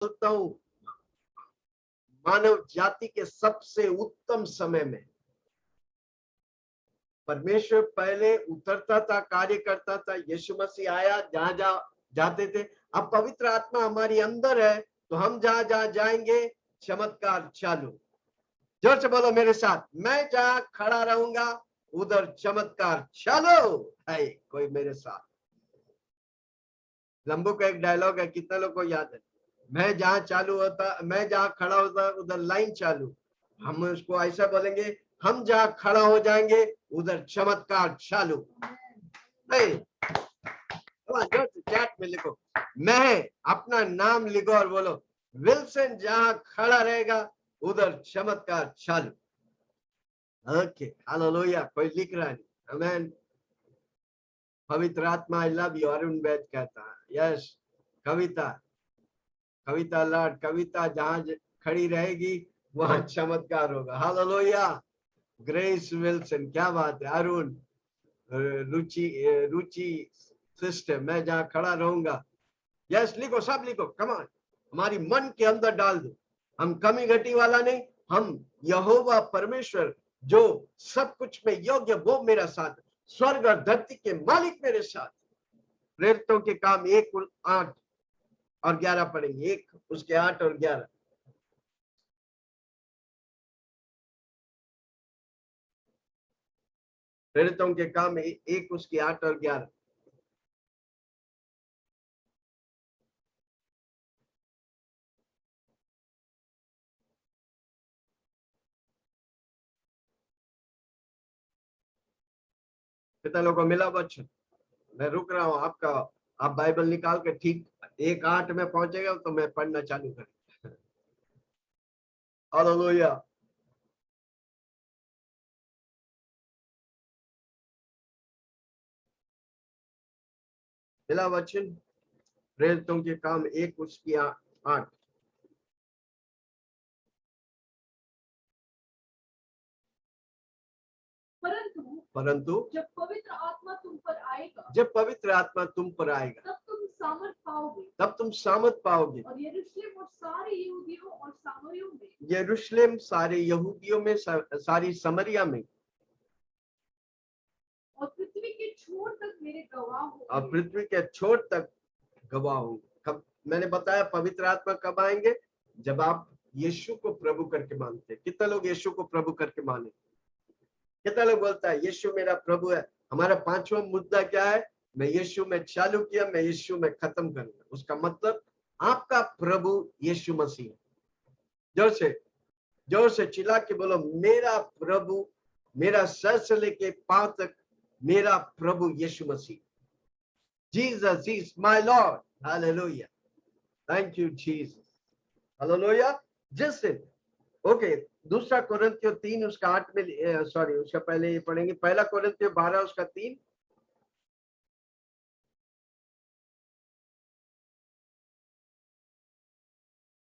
बोलता हूं मानव जाति के सबसे उत्तम समय में परमेश्वर पहले उतरता था, कार्य करता था, यीशु मसीह आया, जहां जहां जाते थे। अब पवित्र आत्मा हमारी अंदर है, तो हम जहां जहां जाएंगे चमत्कार चालू। जोर से बोलो मेरे साथ, मैं जहां खड़ा रहूंगा उधर चमत्कार चालू है। कोई मेरे साथ। लंबू का एक डायलॉग है, कितने लोग को याद है? मैं जहां चालू होता, मैं जहां खड़ा होता उधर लाइन चालू। हम उसको ऐसा बोलेंगे, हम जहां खड़ा हो जाएंगे उधर चमत्कार चालू। नहीं, चैट में लिखो, मैं अपना नाम लिखो और बोलो, विल्सन जहां खड़ा रहेगा उधर चमत्कार चालू। Okay, hallelujah. कोई लिख रहा है? आमीन। पवित्र आत्मा, आई लव यू, अरुण वैद कहता है। यस, कविता, कविता लाड, कविता जहां खड़ी रहेगी वहां चमत्कार होगा। हालेलुया। ग्रेस विल्सन, क्या बात है। अरुण, रुचि, रुचि सिस्टर, मैं जहां खड़ा रहूंगा। यस, लिखो, सब लिखो, कमान। हमारी मन के अंदर डाल दो। हम कमी घटी वाला नहीं, हम यहोवा परमेश्वर जो सब कुछ में योग्य, वो मेरा साथ। स्वर्ग और धरती के मालिक मेरे साथ। प्रेरितों के काम 1:8 और 11 पढ़ेंगे। 1 उसके 8 और 11। प्रेरितों के काम 1 उसके 8 और 11। कितना लोगों को मिला बच्चों? मैं रुक रहा हूं आपका। आप बाइबल निकाल के ठीक 1:8 में पहुंचेगा तो मैं पढ़ना चालू करें। हालेलुया। मिला वचन? प्रेरितों के काम 1 उसकी 8। परंतु जब पवित्र आत्मा तुम पर आएगा, जब पवित्र आत्मा तुम पर आएगा, तब तुम सामर्थ पाओगे। तब तुम सामर्थ पाओगे। और यरूशलेम और सारे यहूदियों और सामरियों में, यरूशलेम, सारे यहूदियों में, सारी समरिया में, और पृथ्वी के छोर तक मेरे गवाह हो। और पृथ्वी के छोर तक गवाह होंगे। कब? मैंने बताया पवित्र आत्मा कब आएंगे? जब आप यीशु को प्रभु करके मानते हैं। कितने लोग यीशु को प्रभु करके माने? कितना लोग बोलता है यीशु मेरा प्रभु है? हमारा 5वां मुद्दा क्या है? मैं यीशु में चालू किया, मैं यीशु में खत्म करूंगा। उसका मतलब आपका प्रभु यीशु मसीह है। जोर से चिल्ला के बोलो, मेरा प्रभु, मेरा सर से लेके पांव तक मेरा प्रभु यीशु मसीह। Jesus is my lord. Hallelujah. Thank you Jesus. Hallelujah. जैसे ओके, दूसरा कोरिन्थियों 3 उसका 8 में, सॉरी उसका पहले ये पढ़ेंगे। पहला कोरिन्थियों 12 उसका 3।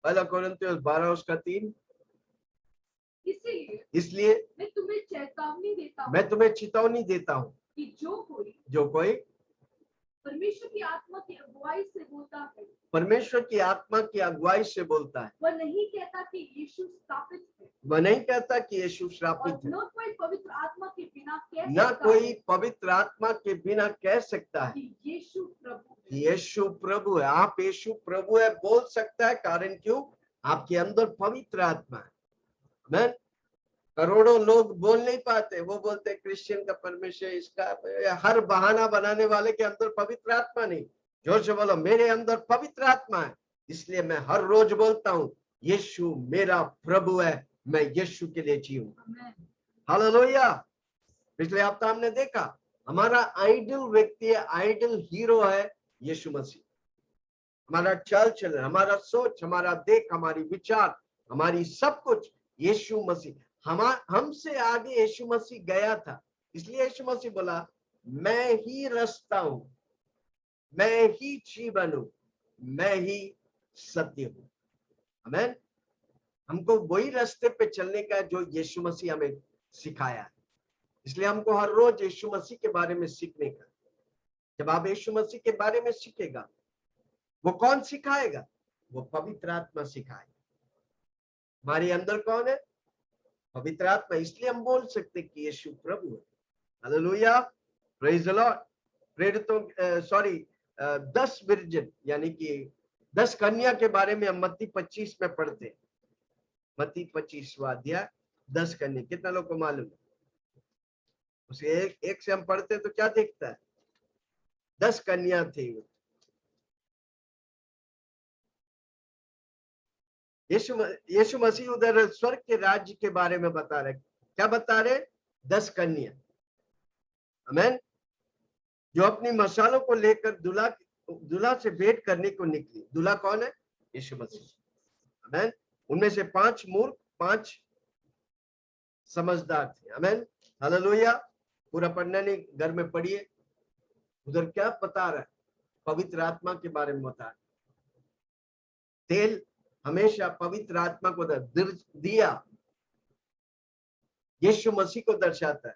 पहला कोरिन्थियों 12 उसका 3। इसलिए मैं तुम्हें चेतावनी देता हूँ, मैं तुम्हें चेतावनी देता हूँ कि जो कोई परमेश्वर की आत्मा की अगुवाई से बोलता है, परमेश्वर की आत्मा की अगुवाई से बोलता है, वह नहीं कहता कि यीशु श्रापित है। वह नहीं कहता कि यीशु श्रापित है। न कोई पवित्र आत्मा के बिना कह न सकता कोई है पवित्र आत्मा के बिना कह सकता है कि यीशु प्रभु है। यीशु प्रभु है। आप यीशु प्रभु है बोल सकता है, कारण क्यों? आपके अंदर पवित्र आत्मा है। मैं करोड़ों लोग बोल नहीं पाते, वो बोलते क्रिश्चियन का परमेश्वर इसका, हर बहाना बनाने वाले के अंदर पवित्र आत्मा नहीं। जोर से बोलो, मेरे अंदर पवित्र आत्मा है, इसलिए मैं हर रोज बोलता हूँ यीशु मेरा प्रभु है, मैं यीशु के लिए जीऊंगा। हालेलुया। पिछले हफ्ता हमने देखा हमारा आइडल व्यक्ति है, आइडल हीरो है यीशु मसीह। हमारा चाल चलन, हमारा सोच, हमारा देख, हमारी विचार, हमारी सब कुछ यीशु मसीह। हमसे आगे यीशु मसीह गया था, इसलिए यीशु मसीह बोला मैं ही रास्ता हूं, मैं ही जीवन हूं, मैं ही सत्य हूं। आमीन। हमको वही रास्ते पे चलने का जो यीशु मसीह हमें सिखाया है, इसलिए हमको हर रोज यीशु मसीह के बारे में सीखने का। जब आप यीशु मसीह के बारे में सीखेगा, वो कौन सिखाएगा? वो पवित्र आत्मा सिखाए। हमारे अंदर कौन है? पवित्र आत्मा। इसलिए हम बोल सकते कि यीशु प्रभु है। Hallelujah, praise the Lord. प्रेरितों 10 विर्जन यानी कि 10 कन्या के बारे में हम मत्ती 25 में पढ़ते हैं। मत्ती 25वां अध्याय 10 कन्या, कितना लोग को मालूम है? उसे एक से हम पढ़ते तो क्या दिखता है? 10 कन्या थी। यीशु मसीह उधर स्वर्ग के राज्य के बारे में बता रहे। क्या बता रहे? 10 कन्या, आमीन, जो अपनी मसालों को लेकर दूल्हा से भेंट करने को निकली। दूल्हा कौन है? यीशु मसीह, आमीन। उनमें से 5 मूर्ख, 5 समझदार थे, आमीन, हालेलुया। पूरा पढ़ना नहीं, घर में पढ़िए। उधर क्या बता रहा है? पवित्र आत्मा के बारे में बता रहा है। तेल हमेशा पवित्र आत्मा को दिया यीशु मसीह को दर्शाता है।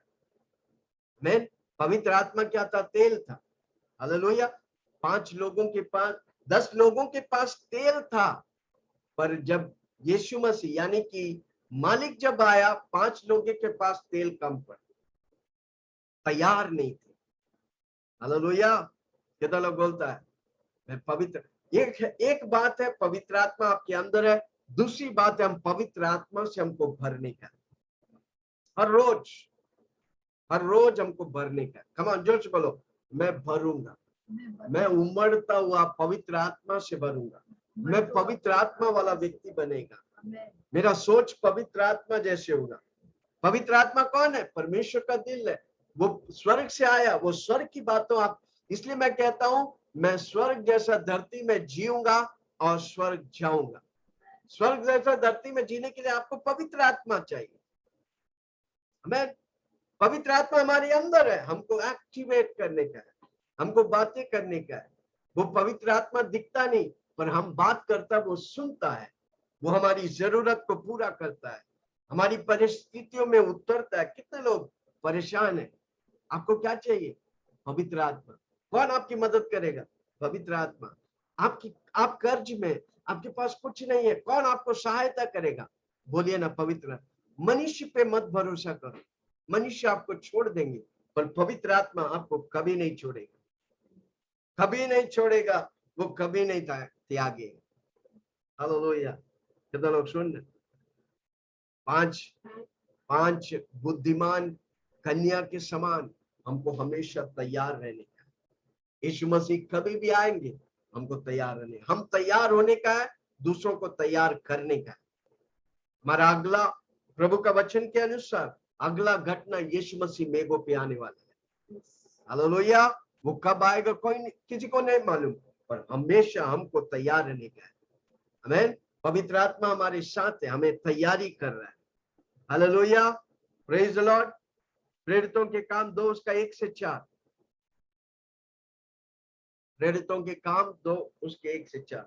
आमीन। पवित्र आत्मा क्या था? तेल था। हालेलुया। 5 लोगों के पास, 10 लोगों के पास तेल था, पर जब यीशु मसीह यानी कि मालिक जब आया, 5 लोगों के पास तेल कम पड़ा, तैयार नहीं थे। हालेलुया। कितना लोग बोलता है मैं पवित्र? एक बात है पवित्र आत्मा आपके अंदर है, दूसरी बात है हम पवित्र आत्मा से हमको भरने का। हर रोज हमको भरने का। कम ऑन, जोर से बोलो, मैं भरूंगा। मैं उमड़ता हुआ पवित्र आत्मा से भरूंगा। मैं पवित्र आत्मा वाला व्यक्ति बनेगा। मेरा सोच पवित्र आत्मा जैसे होगा। पवित्र आत्मा कौन है? परमेश्वर का दिल है। वो स्वर्ग से आया, वो स्वर्ग की बातों आप, इसलिए मैं कहता हूं मैं स्वर्ग जैसा धरती में जीऊंगा और स्वर्ग जाऊंगा। स्वर्ग जैसा धरती में जीने के लिए आपको पवित्र आत्मा चाहिए। हमें पवित्र आत्मा हमारे अंदर है, हमको एक्टिवेट करने का है, हमको बातें करने का है। वो पवित्र आत्मा दिखता नहीं, पर हम बात करता वो सुनता है। वो हमारी जरूरत को पूरा करता है, हमारी परिस्थितियों में उतरता है। कितने लोग परेशान हैं? आपको क्या चाहिए? पवित्र आत्मा। कौन आपकी मदद करेगा? पवित्र आत्मा। आप कर्ज में, आपके पास कुछ नहीं है, कौन आपको सहायता करेगा? बोलिए ना, पवित्र। मनुष्य पे मत भरोसा करो, मनुष्य आपको छोड़ देंगे, पर पवित्र आत्मा आपको कभी नहीं छोड़ेगा, कभी नहीं छोड़ेगा, वो कभी नहीं त्यागेगा। हालेलुया। कितना लोग सुन रहे? 5 बुद्धिमान कन्या के समान हमको हमेशा तैयार रहने का। यीशु मसीह कभी भी आएंगे, हमको तैयार रहने, हम तैयार होने का है, दूसरों को तैयार करने का है। हमारा अगला, प्रभु का वचन के अनुसार अगला घटना यीशु मसीह मेघों पे आने वाला है। हालेलुया। वो कब आएगा कोई किसी को नहीं मालूम, पर हमेशा हमको तैयार रहने का है। आमीन। पवित्र आत्मा हमारे साथ है, हमें तैयारी कर रहा है। Hallelujah, praise the Lord. प्रेरितों के काम 2 उसका 1 से 4। प्रेरितों के काम 2 उसके 1 से 4।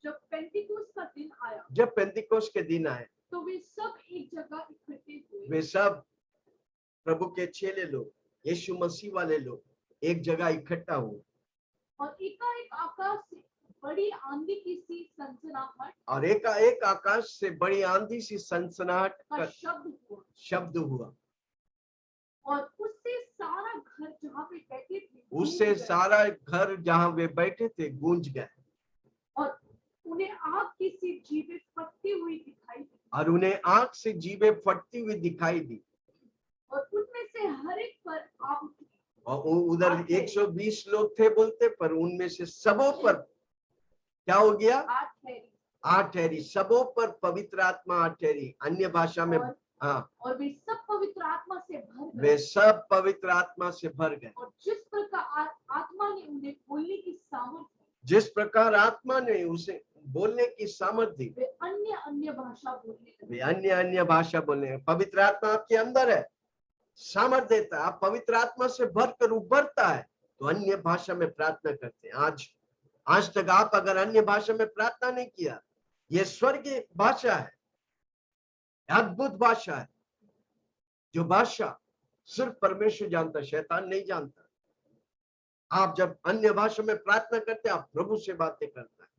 जब पेंतिकोस्त का दिन आया, जब पेंतिकोस्त के दिन आए, तो वे सब एक जगह इकट्ठे हुए। वे सब प्रभु के चेले लोग, यीशु मसीह वाले लोग एक जगह इकट्ठा हुए, और एकाएक आकाश से बड़ी आंधी की सी सनसनाहट, और एकाएक आकाश से बड़ी आंधी सी सनसनाहट का शब्द हुआ, और उससे सारा घर जहाँ वे बैठे थे, उससे सारा घर जहाँ वे बैठे थे गूंज गए, और उन्हें आग की सी जीभें फटती हुई दिखाई दी, और उन्हें आग से जीभें फटती हुई दिखाई दी, और उनमें से हर एक पर आग उठी। और उधर 120 लोग थे बोलते, पर उनमें से सबों पर क्या हो गया? 8 ठहरी। सबों पर पवित्र आत्मा 8 ठहरी। अन्य भाषा में हाँ, और वे सब पवित्र आत्मा से भर गए। वे सब पवित्र आत्मा से भर गए। और जिस प्रकार आत्मा ने उन्हें बोलने की सामर्थ्य, जिस प्रकार आत्मा ने उसे बोलने की सामर्थ्य, वे अन्य अन्य भाषा बोलने लगे। वे अन्य अन्य भाषा बोलने। पवित्र आत्मा आपके अंदर है, सामर्थ्य देता है। आप पवित्र आत्मा से भरकर उभरता है तो अन्य भाषा में प्रार्थना करते हैं। आज तक आप अगर अन्य भाषा में प्रार्थना नहीं किया, ये स्वर्गीय भाषा है, अद्भुत भाषा है। जो भाषा सिर्फ परमेश्वर जानता, शैतान नहीं जानता। आप जब अन्य भाषा में प्रार्थना करते हैं, आप प्रभु से बातें करते हैं,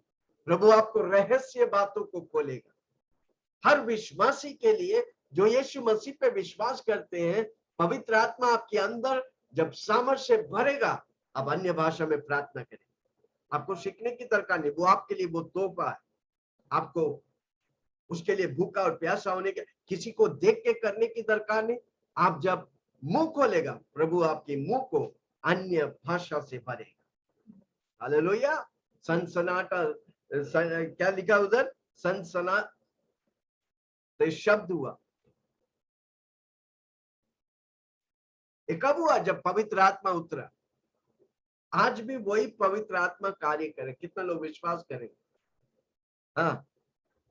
प्रभु आपको रहस्य बातों को खोलेगा। हर विश्वासी के लिए जो यीशु मसीह पे विश्वास करते हैं, पवित्र आत्मा आपके अंदर जब सामर्थ्य भरेगा, आप अन्य भाषा में प्रार्थना करें। आपको सीखने की दरकार नहीं, वो आपके लिए वो तोहफा है। आपको उसके लिए भूखा और प्यासा होने के, किसी को देख के करने की दरकार नहीं। आप जब मुंह खोलेगा, प्रभु आपके मुंह को अन्य भाषा से भरेगा। हालेलुया। सनसनाटा, क्या लिखा उधर, सनसनाट शब्द हुआ। ये कब हुआ? जब पवित्र आत्मा उतरा। आज भी वही पवित्र आत्मा कार्य करे। कितना लोग विश्वास करेंगे? हाँ,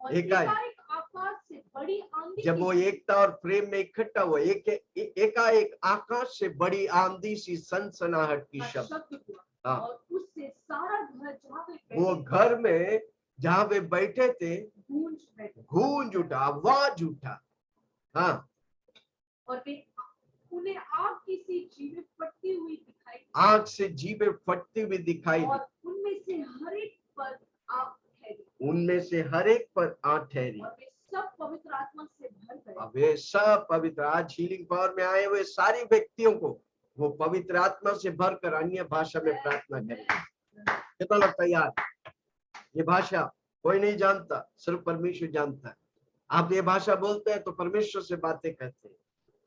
एकाएक आकाश से बड़ी आंधी, जब वो एकता और प्रेम में इकट्ठा हुआ, एकाएक आकाश से बड़ी आंधी सी सनसनाहट की शब्द। हाँ, और उससे सारा घर वो घर में जहाँ वे बैठे थे गूंज उठा, आवाज उठा। हाँ, और वे उन्हें आग की सी जीभें फटती हुई दिखाई, आग से जीभें फटती हुई दिखाई, और उनमें से हर एक पर आग ठहरी, उनमें से हर एक पर आग ठहरी। और वे सब पवित्र आत्मा से भर गए। वे सब पवित्र, आज हीलिंग पावर में आए हुए सारे व्यक्तियों को वो पवित्र आत्मा से भरकर अन्य भाषा में प्रार्थना करेंगे। कितना लोग तैयार? ये भाषा कोई नहीं जानता, सिर्फ परमेश्वर जानता है। आप ये भाषा बोलते हैं तो परमेश्वर से बातें करते हैं।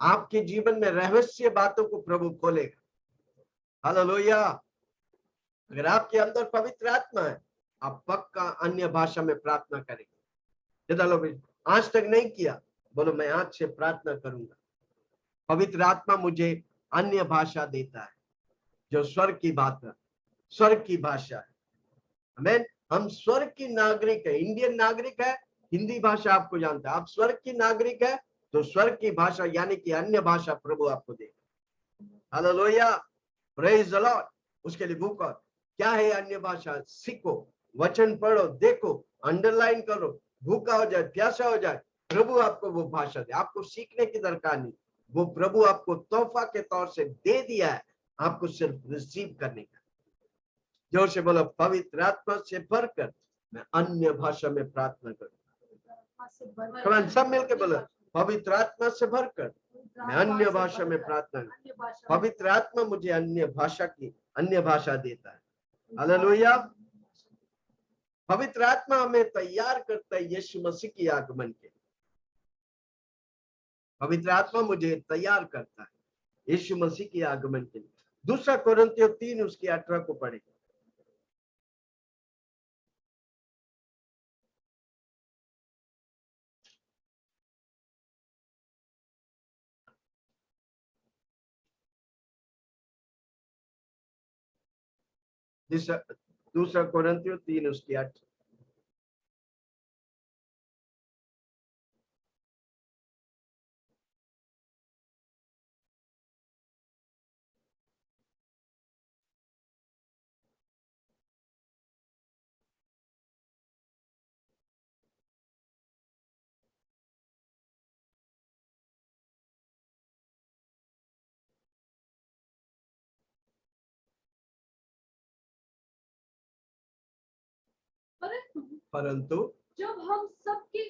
आपके जीवन में रहस्य बातों को प्रभु खोलेगा। हालेलुया। अगर आपके अंदर पवित्र आत्मा है, आप पक्का अन्य भाषा में प्रार्थना करेंगे। कितना लोग आज तक नहीं किया? बोलो, मैं आज से प्रार्थना करूंगा। पवित्र आत्मा मुझे अन्य भाषा देता है, जो स्वर्ग की बात है, स्वर्ग की भाषा है। आमीन। हम स्वर्ग की नागरिक है, इंडियन नागरिक है, हिंदी भाषा आपको जानता है। आप स्वर्ग की नागरिक है तो स्वर्ग की भाषा यानी कि अन्य भाषा प्रभु आपको देगा। Hallelujah, praise the Lord. उसके लिए बुक और क्या है अन्य भाषा? सीखो, वचन पढ़ो, देखो, अंडरलाइन करो, भूखा हो जाए, प्यासा हो जाए, प्रभु आपको वो भाषा दे। आपको सीखने की दरकार नहीं, वो प्रभु आपको तोहफा के तौर से दे दिया है, आपको सिर्फ रिसीव करने का। जोर से बोलो, पवित्र आत्मा से भरकर मैं अन्य भाषा में प्रार्थना करूं। सब मिलकर बोलो, पवित्र आत्मा से भरकर मैं अन्य भाषा में प्रार्थना करूं। पवित्र आत्मा मुझे अन्य भाषा देता है। हालेलुया। पवित्र आत्मा हमें तैयार करता है यीशु मसीह की आगमन के। पवित्र आत्मा मुझे तैयार करता है यीशु मसीह की आगमन के लिए। दूसरा कोरिन्थियों 3 उसकी 18 को पढ़े। दूसरा कोरिन्थियों 3 उसकी 8। परंतु जब हम सबके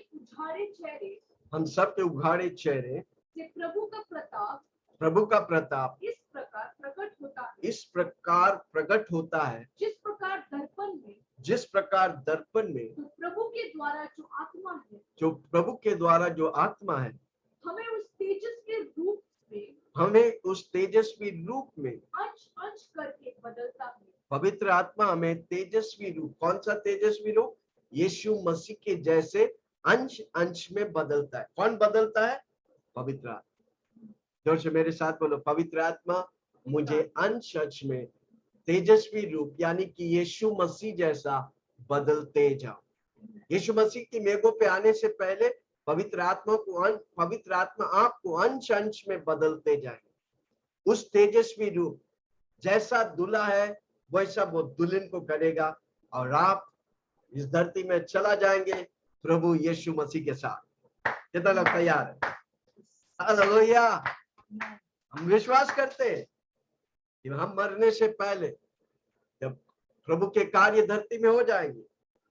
उघाड़े चेहरे से प्रभु का प्रताप इस प्रकार प्रकट होता है, जिस प्रकार दर्पण में, तो प्रभु के द्वारा जो आत्मा है, हमें उस तेजस्वी रूप में अंश करके बदलता है। पवित्र आत्मा हमें तेजस्वी रूप, कौन सा तेजस्वी रूप? यीशु मसीह के जैसे अंश में बदलता है। कौन बदलता है? पवित्र आत्मा। जोर से मेरे साथ बोलो, पवित्र आत्मा मुझे अंश में तेजस्वी रूप यानी कि यीशु मसीह जैसा बदलते जाओ। यीशु मसीह की मेघों पे आने से पहले पवित्र आत्मा आपको अंश में बदलते जाएंगे। उस तेजस्वी रूप जैसा दूल्हा है वैसा वो दुल्हन को करेगा, और आप इस धरती में चला जाएंगे प्रभु यीशु मसीह के साथ। कितना लोग तैयार है? हालेलुया। हम विश्वास करते हैं कि हम मरने से पहले जब प्रभु के कार्य धरती में हो जाएंगे,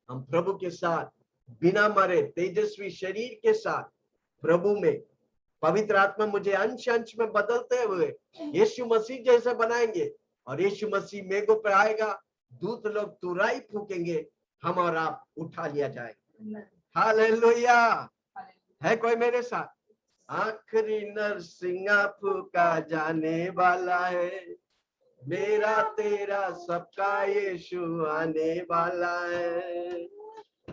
हम प्रभु के साथ बिना मरे तेजस्वी शरीर के साथ प्रभु में पवित्र आत्मा मुझे अंश अंश में बदलते हुए यीशु मसीह जैसे बनाएंगे और यीशु मसीह मेघों पर आएगा, दूत लोग तुरही फूकेंगे, हम और आप उठा लिया जाएगा। हालेलुया। है कोई मेरे साथ? आखिरी नरसिंगा फूका जाने वाला है, मेरा तेरा सबका यीशु आने वाला है।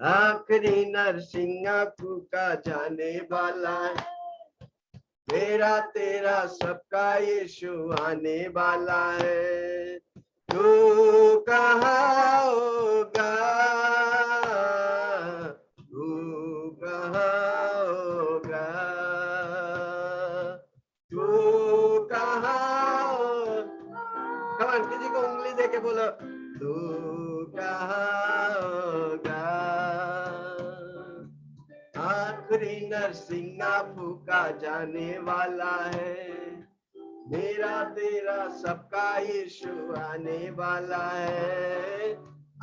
आखिरी नरसिंगा फूका जाने वाला है, मेरा तेरा सबका यीशु आने वाला है। तू कहाँ होगा, तू कहाँ होगा, तू कहाँ होगा। कमान किसी को उंगली देके बोलो, तू कहाँ होगा। आखिरी नरसिंगा फूका जाने वाला है, मेरा तेरा सबका यीशु आने वाला है।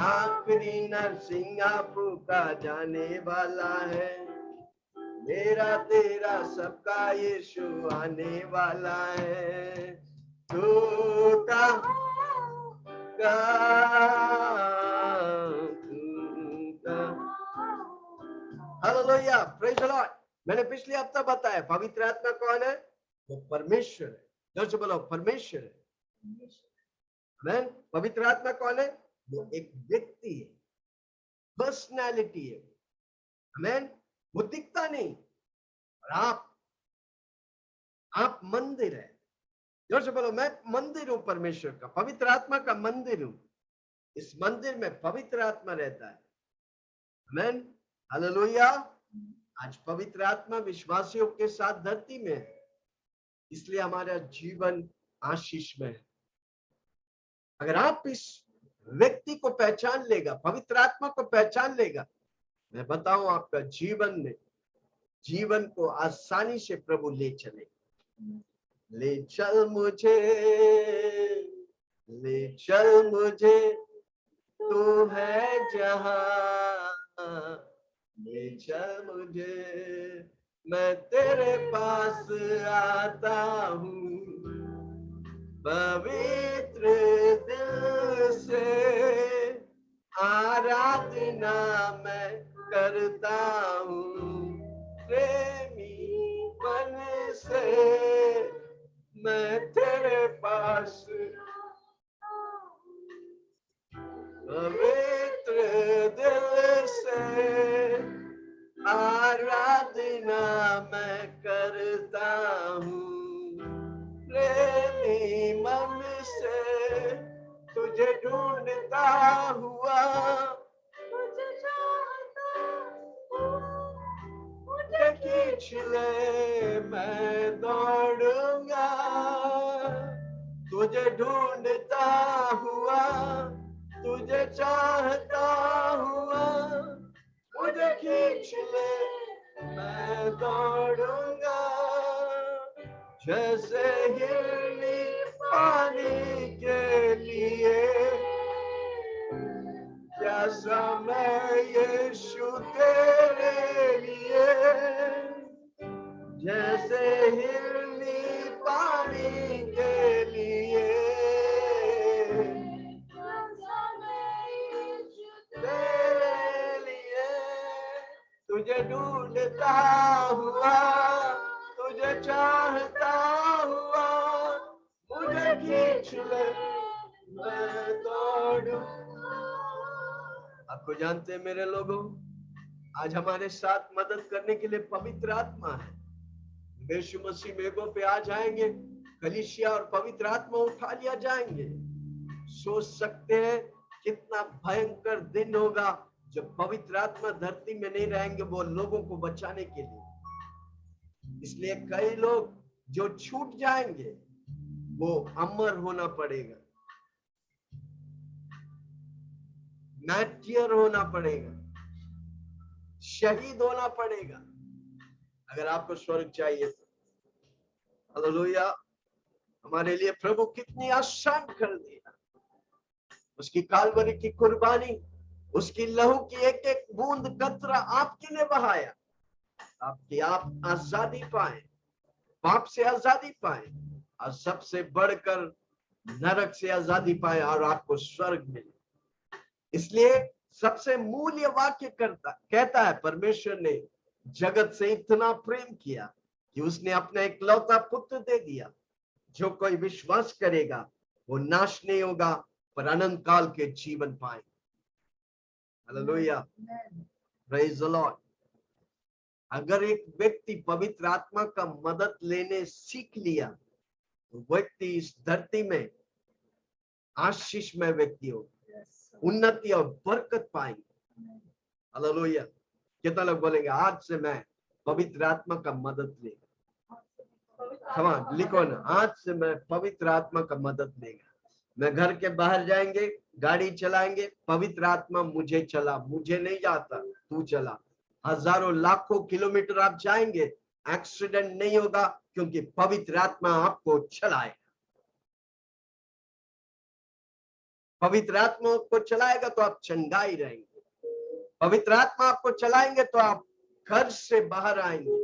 आखिरी नरसिंगा फूका जाने वाला है, मेरा तेरा सबका यीशु आने वाला है। तू कहाँ, हालेलुया, प्रेज द लॉर्ड। मैंने पिछले हफ्ता बताया पवित्र आत्मा कौन है? वो परमेश्वर है। जोर से बोलो, परमेश्वर है। आमीन। पवित्र आत्मा कौन है? वो एक व्यक्ति है, पर्सनालिटी है। आमीन। वो दिखता नहीं, और आप मंदिर है। जोर से बोलो, मैं मंदिर हूं परमेश्वर का, पवित्र आत्मा का मंदिर हूं। इस मंदिर में पवित्र आत्मा रहता है। आमीन। हालेलुया। आज पवित्र आत्मा विश्वासियों के साथ धरती में है, इसलिए हमारा जीवन आशीष में है। अगर आप इस व्यक्ति को पहचान लेगा, पवित्र आत्मा को पहचान लेगा, मैं बताऊं आपका जीवन को आसानी से प्रभु ले चले। ले चल मुझे, ले चल मुझे, तू है जहां, ले चल मुझे, मैं तेरे पास आता हूँ। पवित्र दिल से आराधना मैं करता हूँ, प्रेमी मन से मैं तेरे पास। पवित्र दिल से आराधना मैं करता हूँ, प्रेमी मन से तुझे ढूंढता हुआ, तुझे चाहता मुझे खींच ले, मैं दौड़ूंगा। तुझे ढूंढता हुआ, तुझे चाहता हुआ, मुझे खींच ले, मैं दौड़ूंगा। जैसे हिरनी पानी के लिए, प्यासा मैं यीशु तेरे लिए। जैसे हिरनी पानी के लिए, तेरे लिए। तुझे ढूंढता हुआ, तुझे चाहता हुआ, मुझे खींच ले, मैं दौड़ूं। आपको जानते हैं मेरे लोगों, आज हमारे साथ मदद करने के लिए पवित्र आत्मा है। यीशु मसीह मेघों पे आ जाएंगे, कलीसिया और पवित्र आत्मा उठा लिया जाएंगे। सोच सकते हैं कितना भयंकर दिन होगा जब पवित्र आत्मा धरती में नहीं रहेंगे वो लोगों को बचाने के लिए। इसलिए कई लोग जो छूट जाएंगे वो अमर होना पड़ेगा, मैटियर होना पड़ेगा, शहीद होना पड़ेगा, अगर आपको स्वर्ग चाहिए तो। हालेलुया। हमारे लिए प्रभु कितनी आसान कर दिया। उसकी कालवरी की कुर्बानी, उसकी लहू की एक एक बूंद कतरा आपके लिए बहाया, आपकी आप आजादी पाए, पाप से आजादी पाए, और सबसे बढ़कर नरक से आजादी पाए और आपको स्वर्ग मिले। इसलिए सबसे मूल्य वाक्य कहता है परमेश्वर ने जगत से इतना प्रेम किया कि उसने अपना इकलौता पुत्र दे दिया, जो कोई विश्वास करेगा वो नाश नहीं होगा पर अनंत काल के जीवन पाए। Hallelujah, praise the Lord. अगर एक व्यक्ति पवित्र आत्मा का मदद लेने सीख लिया तो व्यक्ति इस धरती में आशीषमय व्यक्ति हो, उन्नति और बरकत पाएंगे। हालेलुया। कितना लोग बोलेंगे आज से मैं पवित्र आत्मा का मदद लेगा? कमान लिखो ना, आज से मैं पवित्र आत्मा का मदद लेगा। मैं घर के बाहर जाएंगे, गाड़ी चलाएंगे, पवित्र आत्मा मुझे चला, मुझे नहीं जाता, तू चला। हजारों लाखों किलोमीटर आप जाएंगे, एक्सीडेंट नहीं होगा क्योंकि पवित्र आत्मा आपको चलाएगा। पवित्र आत्मा को चलाएगा तो आप चंगाई रहेंगे। पवित्र आत्मा आपको चलाएंगे तो आप घर से बाहर आएंगे।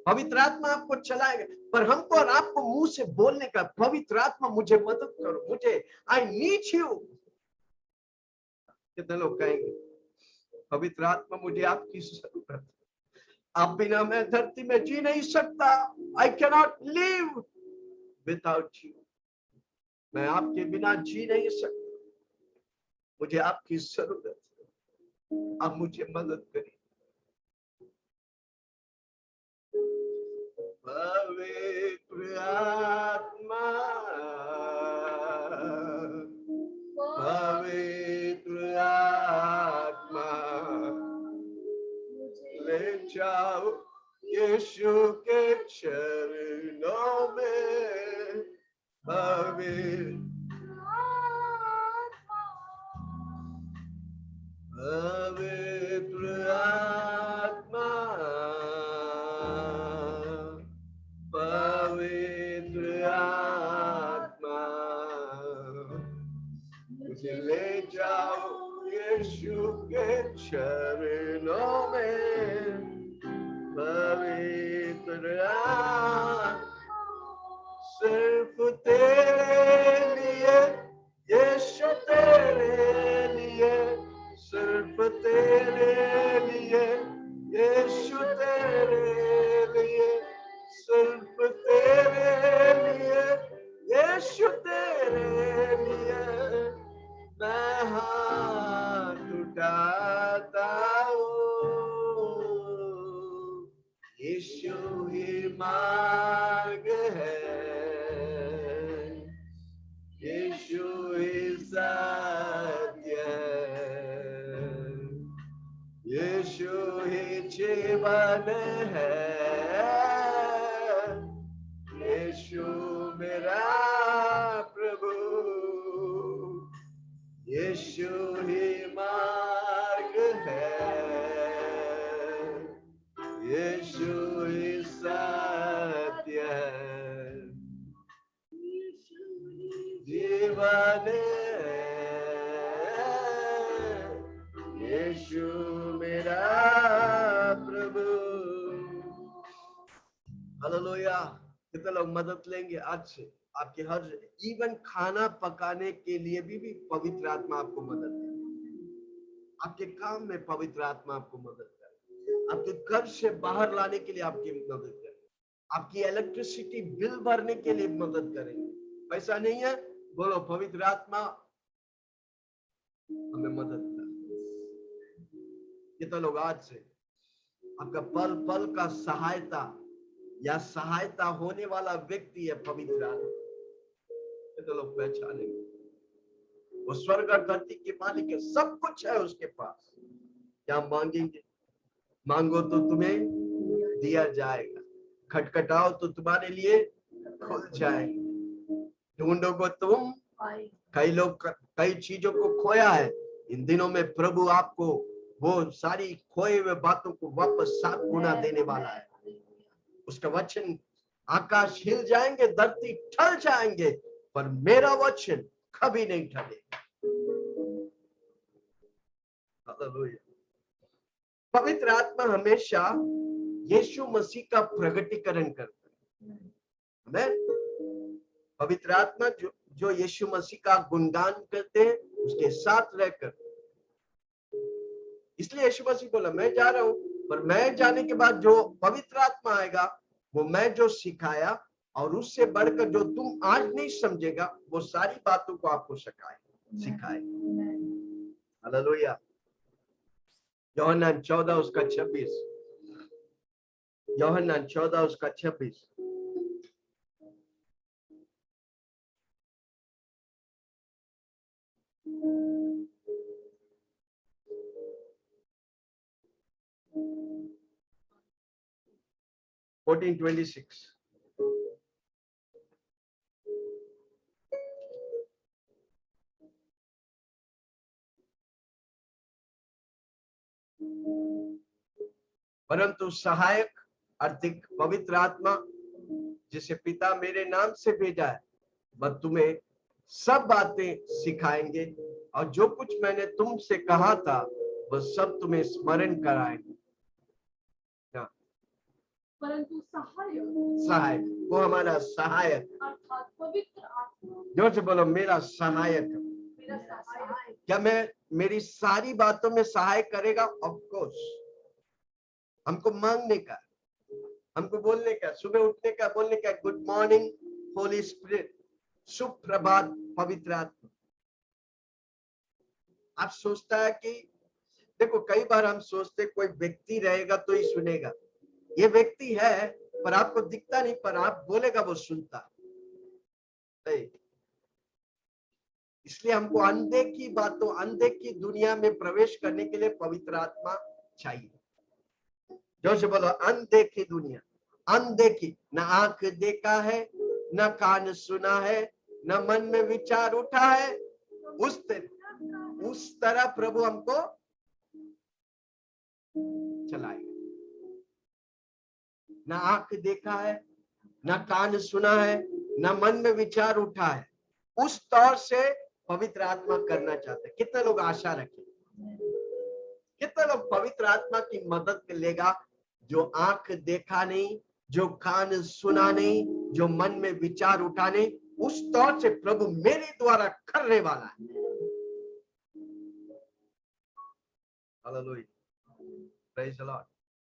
पवित्र आत्मा आपको चलाएगा। पर हमको और आपको मुंह से बोलने का, पवित्र आत्मा मुझे मदद करो, मुझे आई नीड यू। कितने लोग कहेंगे पवित्र आत्मा मुझे आपकी जरूरत है, आप बिना मैं धरती में जी नहीं सकता, I can not live without you, मैं आपके बिना जी नहीं सकता, मुझे आपकी जरूरत है, आप मुझे मदद करिए। पवित्र आत्मा, पवित्र आत्मा, ले जाओ यीशु के चरणों में। पवित्र आत्मा, पवित्र आत्मा, मुझे ले जाओ यीशु के चरणों में। पवित्र आत्मा, सिर्फ तेरे लिए यीशु, तेरे लिए, सिर्फ तेरे लिए यीशु, तेरे लिए, सिर्फ तेरे लिए यीशु, तेरे लिए मैं हाथ उठाता हूँ। यीशु ही मार्ग है, यीशु ही सत्य है, यीशु ही जीवन है, यीशु मेरा प्रभु, यीशु ही मार्ग है, यीशु ही सत्य है, जीवन है, यीशु मेरा प्रभु। हालेलुया। कितने लोग मदद लेंगे आज से? आपके हर इवन खाना पकाने के लिए भी पवित्र आत्मा आपको मदद करे। आपके काम में पवित्र आत्मा आपको मदद करे, आपके घर से बाहर लाने के लिए आपकी मदद करे, आपकी इलेक्ट्रिसिटी बिल भरने के लिए मदद करेंगे। पैसा नहीं है, बोलो पवित्र आत्मा हमें मदद कर। कितने लोग आज से आपका पल पल का सहायता या सहायता होने वाला व्यक्ति है पवित्र आत्मा? कितने लोग पहचानेंगे? वो स्वर्ग और धरती के मालिक है, सब कुछ है उसके पास। क्या मांगेंगे? मांगो तो तुम्हें दिया जाएगा, खटखटाओ तो तुम्हारे लिए खुल जाएगा, ढूंढो को तुम। कई लोग कई चीजों को खोया है, इन दिनों में प्रभु आपको वो सारी खोए हुए बातों को वापस 7 गुना देने वाला है। उसका वचन आकाश हिल जाएंगे, धरती ठल जाएंगे, पर मेरा वचन कभी नहीं ठलेगा। हालेलुया। पवित्र आत्मा हमेशा यीशु मसीह का प्रगटीकरण करता है। आमीन। पवित्र आत्मा जो यीशु मसीह का गुणगान करते हैं, उसके साथ रहकर, इसलिए यीशु मसीह बोला मैं जा रहा हूं, पर मैं जाने के बाद जो पवित्र आत्मा आएगा, वो मैं जो सिखाया और उससे बढ़कर जो तुम आज नहीं समझेगा, वो सारी बातों को आपको सिखाए। हालेलुया। यूहन्ना 14 उसका 26, यूहन्ना 14 उसका 26। Fourteen 26। परंतु सहायक अर्थिक पवित्र आत्मा जिसे पिता मेरे नाम से भेजा है, वह तुम्हें सब बातें सिखाएंगे और जो कुछ मैंने तुमसे कहा था वह सब तुम्हें स्मरण कराएंगे। परंतु सहायक, वो हमारा सहायक, अर्थात पवित्र आत्मा। जोर से बोलो मेरा सहायक। मेरा सहायक। क्या मैं मेरी सारी बातों में सहायक करेगा? Of course. हमको मांगने का, हमको बोलने का, सुबह उठने का, बोलने का, गुड मॉर्निंग होली स्पिरिट, सुप्रभात पवित्र आत्मा। आप सोचता है कि देखो, कई बार हम सोचते कोई व्यक्ति रहेगा तो ही सुनेगा। ये व्यक्ति है पर आपको दिखता नहीं, पर आप बोलेगा वो सुनता। इसलिए हमको अनदेखी बातों, अनदेखी दुनिया में प्रवेश करने के लिए पवित्र आत्मा चाहिए। जो से बोलो अनदेखी दुनिया, अनदेखी, न आंख देखा है, न कान सुना है, न मन में विचार उठा है, उस तरह प्रभु हमको चलाएगा। न आंख देखा है, न कान सुना है, न मन में विचार उठा है, उस तौर से पवित्र आत्मा करना चाहते हैं। कितने लोग आशा रखें? कितने लोग पवित्र आत्मा की मदद लेगा? जो आंख देखा नहीं, जो कान सुना नहीं, जो मन में विचार उठा नहीं, उस तौर से प्रभु मेरे द्वारा करने वाला है। Hallelujah, praise the Lord.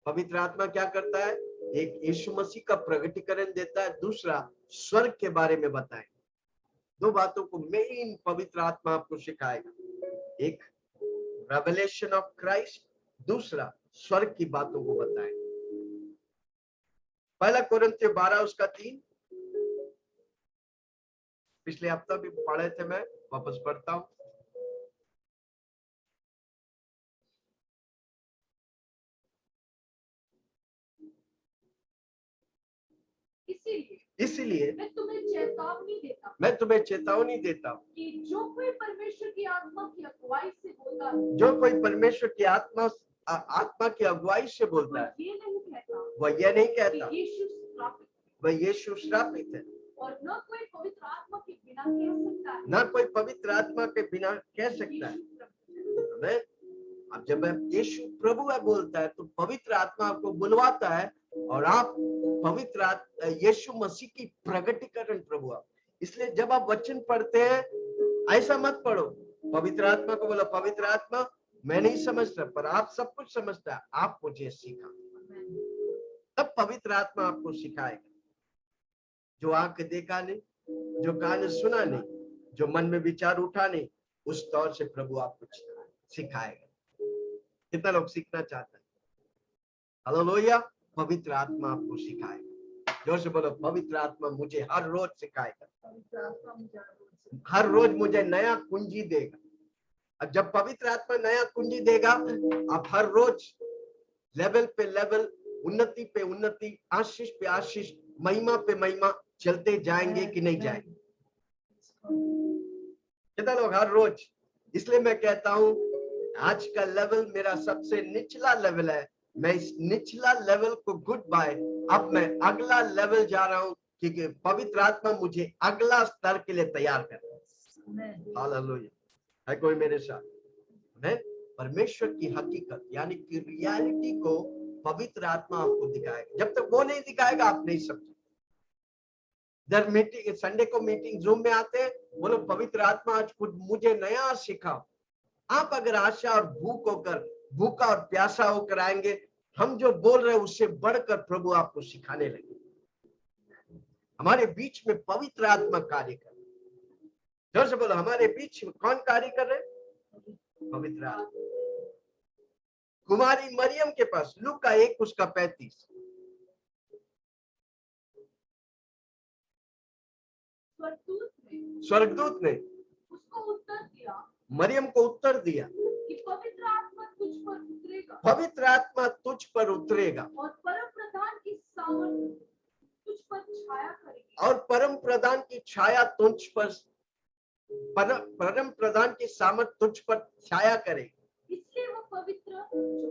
पवित्र आत्मा क्या करता है? एक यीशु मसीह का प्रगटीकरण देता है, दूसरा स्वर्ग के बारे में बताएं। दो बातों को मेन पवित्र आत्मा आपको सिखाएगा, एक रेवलेशन ऑफ क्राइस्ट, दूसरा स्वर्ग की बातों को बताएं। पहला कोरिन्थियों 12 उसका 3, पिछले हफ्ता भी पढ़े थे, मैं वापस पढ़ता हूं। इसीलिए मैं तुम्हें चेतावनी देता हूं कि जो कोई परमेश्वर की आत्मा की अगुवाई से बोलता है, जो कोई परमेश्वर की आत्मा की अगुवाई से बोलता है, वह ये नहीं कहता वह यीशु श्रापित है, और न कोई पवित्र आत्मा के बिना कह सकता है, न कोई पवित्र आत्मा के बिना कह सकता है। अब जब यीशु प्रभु है बोलता है, तो पवित्र आत्मा आपको बुलवाता है और आप पवित्र यीशु मसीह की प्रगटीकरण प्रभु आप। इसलिए जब आप वचन पढ़ते हैं, ऐसा मत पढ़ो, पवित्र आत्मा को बोलो पवित्र आत्मा मैं नहीं समझता, पर आप सब कुछ समझता है, आप मुझे सिखा। तब पवित्र आत्मा आपको सिखाएगा। जो आंख देखा नहीं, जो कान सुना नहीं, जो मन में विचार उठा नहीं, उस तौर से प्रभु आपको सिखाएगा। कितना लोग सीखना चाहते हैं? हालेलुया। पवित्र आत्मा आपको सिखाएगा। जोर से बोलो पवित्र आत्मा मुझे हर रोज सिखाएगा, हर रोज मुझे नया कुंजी देगा। अब जब पवित्र आत्मा नया कुंजी देगा, आप हर रोज लेवल पे लेवल, उन्नति पे उन्नति, आशीष पे आशीष, महिमा पे महिमा चलते जाएंगे कि नहीं जाएंगे? कितना लोग हर रोज? इसलिए मैं कहता हूं आज का लेवल मेरा सबसे निचला लेवल है, मैं इस निचला लेवल को गुड बाय, अब मैं अगला लेवल जा रहा हूं, क्योंकि पवित्र आत्मा मुझे अगला स्तर के लिए तैयार कर रहा है। हालेलुया। है कोई मेरे साथ? है परमेश्वर की हकीकत यानी कि रियलिटी को पवित्र आत्मा आपको दिखाएगा। जब तक वो नहीं दिखाएगा आप नहीं समझे। जब मीटिंग संडे को मीटिंग जूम में आते हैं, बोलो पवित्र आत्मा आज कुछ मुझे नया सिखाओ। आप अगर आशा और भूखा और प्यासा होकर आएंगे, हम जो बोल रहे हैं उससे बढ़कर प्रभु आपको सिखाने लगे। हमारे बीच में पवित्र आत्मा कार्य कर रहे। जोर से बोलो, हमारे बीच में कौन कार्य कर रहे? पवित्र आत्मा। कुमारी मरियम के पास लूका 1 उसका 35 स्वर्गदूत ने उसको उत्तर दिया, मरियम को उत्तर दिया कि पवित्र आत्मा तुझ पर उतरेगा, पवित्र आत्मा तुझ पर उतरेगा और परम प्रधान की सामर्थ तुझ पर छाया करेगी, और परम प्रधान की छाया तुझ पर परम प्रधान की सामर्थ तुझ पर छाया करेगी। इसलिए वो पवित्र जो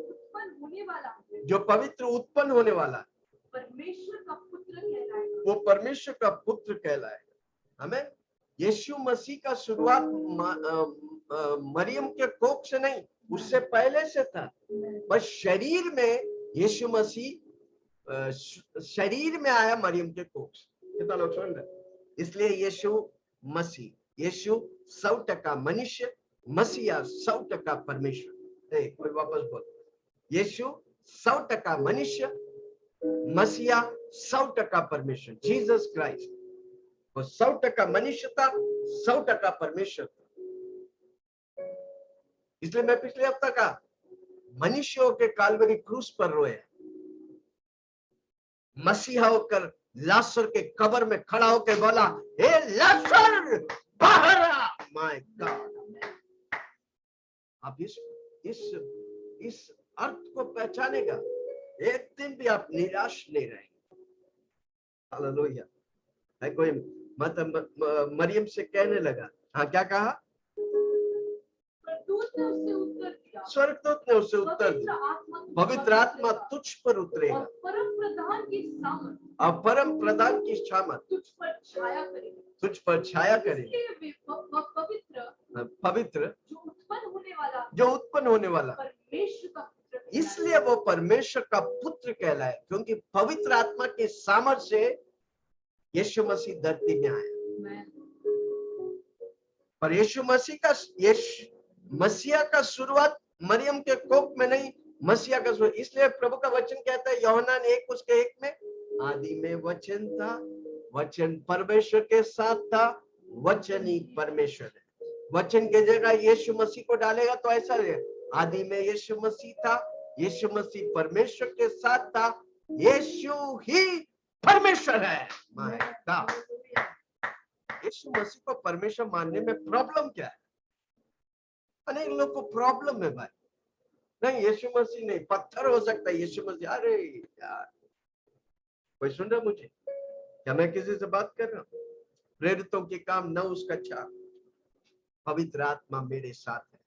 उत्पन्न होने वाला है, जो पवित्र उत्पन्न होने वाला है, परमेश्वर का पुत्र कहलाएगा। वो परमेश्वर का पुत्र कहलाएगा। हमें यीशु मसीह का शुरुआत मरियम के कोख से नहीं, उससे पहले से था। बस शरीर में यीशु मसीह शरीर में आया मरियम के कोख से। कितना लोग सुन रहे? इसलिए यीशु 100% मनुष्य, मसीहा 100% परमेश्वर। कोई वापस बोल, यीशु 100% मनुष्य, मसीहा 100% परमेश्वर। जीसस क्राइस्ट वो 100% मनुष्य था, 100% परमेश्वर था। इसलिए मैं पिछले हफ्ता कहा, मनुष्यों के काल्वरी क्रूस पर रोए, मसीहा होकर लाजर के कब्र में खड़ा होकर बोला, हे लाजर बाहर आ। माय गॉड, आप इस अर्थ को पहचानेगा, एक दिन भी आप निराश नहीं रहेंगे। हालेलुया। है कोई मरियम से कहने लगा, हाँ क्या कहा? स्वर्गदूत ने उससे उत्तर दिया, पवित्र आत्मा तुझ पर उतरेगा और परम प्रधान की सामर्थ तुझ पर छाया करेगी। इसलिए पवित्र जो उत्पन्न होने वाला परमेश्वर का पुत्र, इसलिए वो परमेश्वर का पुत्र कहलाए, क्योंकि पवित्र आत्मा के सामर्थ्य से यीशु मसीह धरती में आया। पर यीशु मसीहा का शुरुआत मरियम के कोख में नहीं, मसीहा का शुरुआत। इसलिए प्रभु का वचन कहता है यूहन्ना 1 उसके 1 में, आदि में वचन था, वचन परमेश्वर के साथ था, वचन ही परमेश्वर है। वचन के जगह यीशु मसीह को डालेगा तो ऐसा है, आदि में यीशु मसीह था, यीशु मसीह परमेश्वर के साथ था, यीशु ही परमेश्वर है। यीशु मसीह को परमेश्वर मानने में प्रॉब्लम क्या है? अनेक लोग को प्रॉब्लम है भाई, नहीं यीशु मसीह नहीं, पत्थर हो सकता है, यीशु मसीह। अरे यार, कोई सुन रहा मुझे? क्या मैं किसी से बात कर रहा हूँ? प्रेरितों के काम 9 उसका 4, पवित्र आत्मा मेरे साथ है।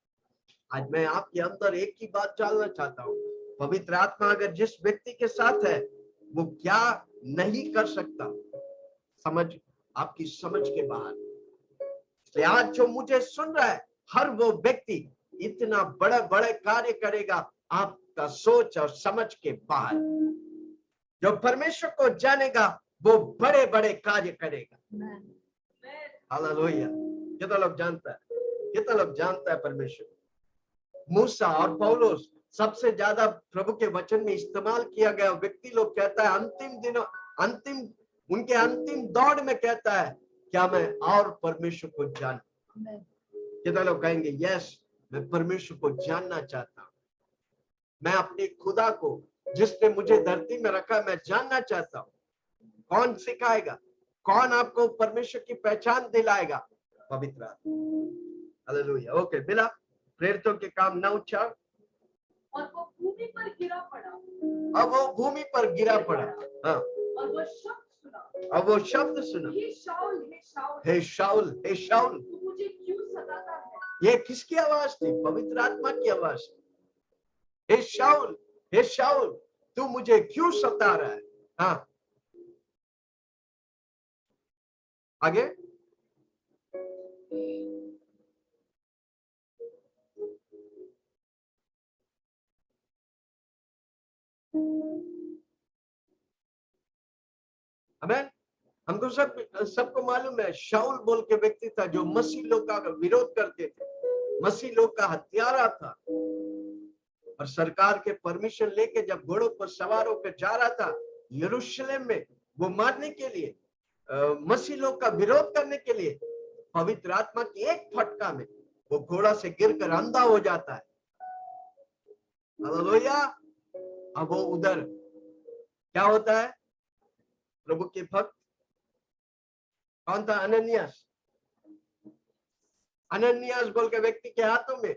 आज मैं आपके अंदर एक ही बात डालना चाहता हूँ, पवित्र आत्मा अगर जिस व्यक्ति के साथ है, वो क्या नहीं कर सकता, आपकी समझ के बाहर। इसलिए आज जो मुझे सुन रहा है, हर वो व्यक्ति इतना बड़े बड़े कार्य करेगा आपका सोच और समझ के बाहर। जो परमेश्वर को जानेगा वो बड़े बड़े कार्य करेगा। हालेलुया। कितना लोग जानता है? कितना लोग जानता है परमेश्वर? मूसा और पौलुस सबसे ज्यादा प्रभु के वचन में इस्तेमाल किया गया व्यक्ति लोग कहता है, उनके अंतिम दौड़ में कहता है, क्या मैं और परमेश्वर को जान? कितना लोग कहेंगे यस, मैं परमेश्वर को जानना चाहता हूं, मैं अपने खुदा को जिसने मुझे धरती में रखा मैं जानना चाहता हूं। कौन सिखाएगा? कौन आपको परमेश्वर की पहचान दिलाएगा? पवित्र आत्मा। हालेलुया। ओके, मिला? प्रेरितों के काम 9:4। और वो भूमि पर गिरा पड़ा। अब वो भूमि पर गिरा पड़ा। हाँ। और वो शब्द सुना। अब वो शब्द सुना, हे शाऊल, हे शाऊल, हे शाऊल, हे शाऊल, तू मुझे क्यों सताता है? ये किसकी आवाज थी? पवित्र आत्मा की आवाज। हे शाऊल, हे शाऊल, तू मुझे क्यों सता रहा है? हाँ, आगे। आमेन। हमको सबको मालूम है, शाऊल बोल के व्यक्ति था जो मसीह लोग का विरोध करते थे, मसीह लोग का हत्यारा था, और सरकार के परमिशन लेके जब घोड़ों पर सवार होकर जा रहा था यरूशलेम में, वो मारने के लिए, मसीह लोग का विरोध करने के लिए, पवित्र आत्मा की एक फटका में वो घोड़ा से गिरकर अंधा हो जाता है। हालेलुया। अब वो उधर क्या होता है? प्रभु के भक्त कौन था? अनन्यास। अनन्यास बोल के व्यक्ति के हाथों में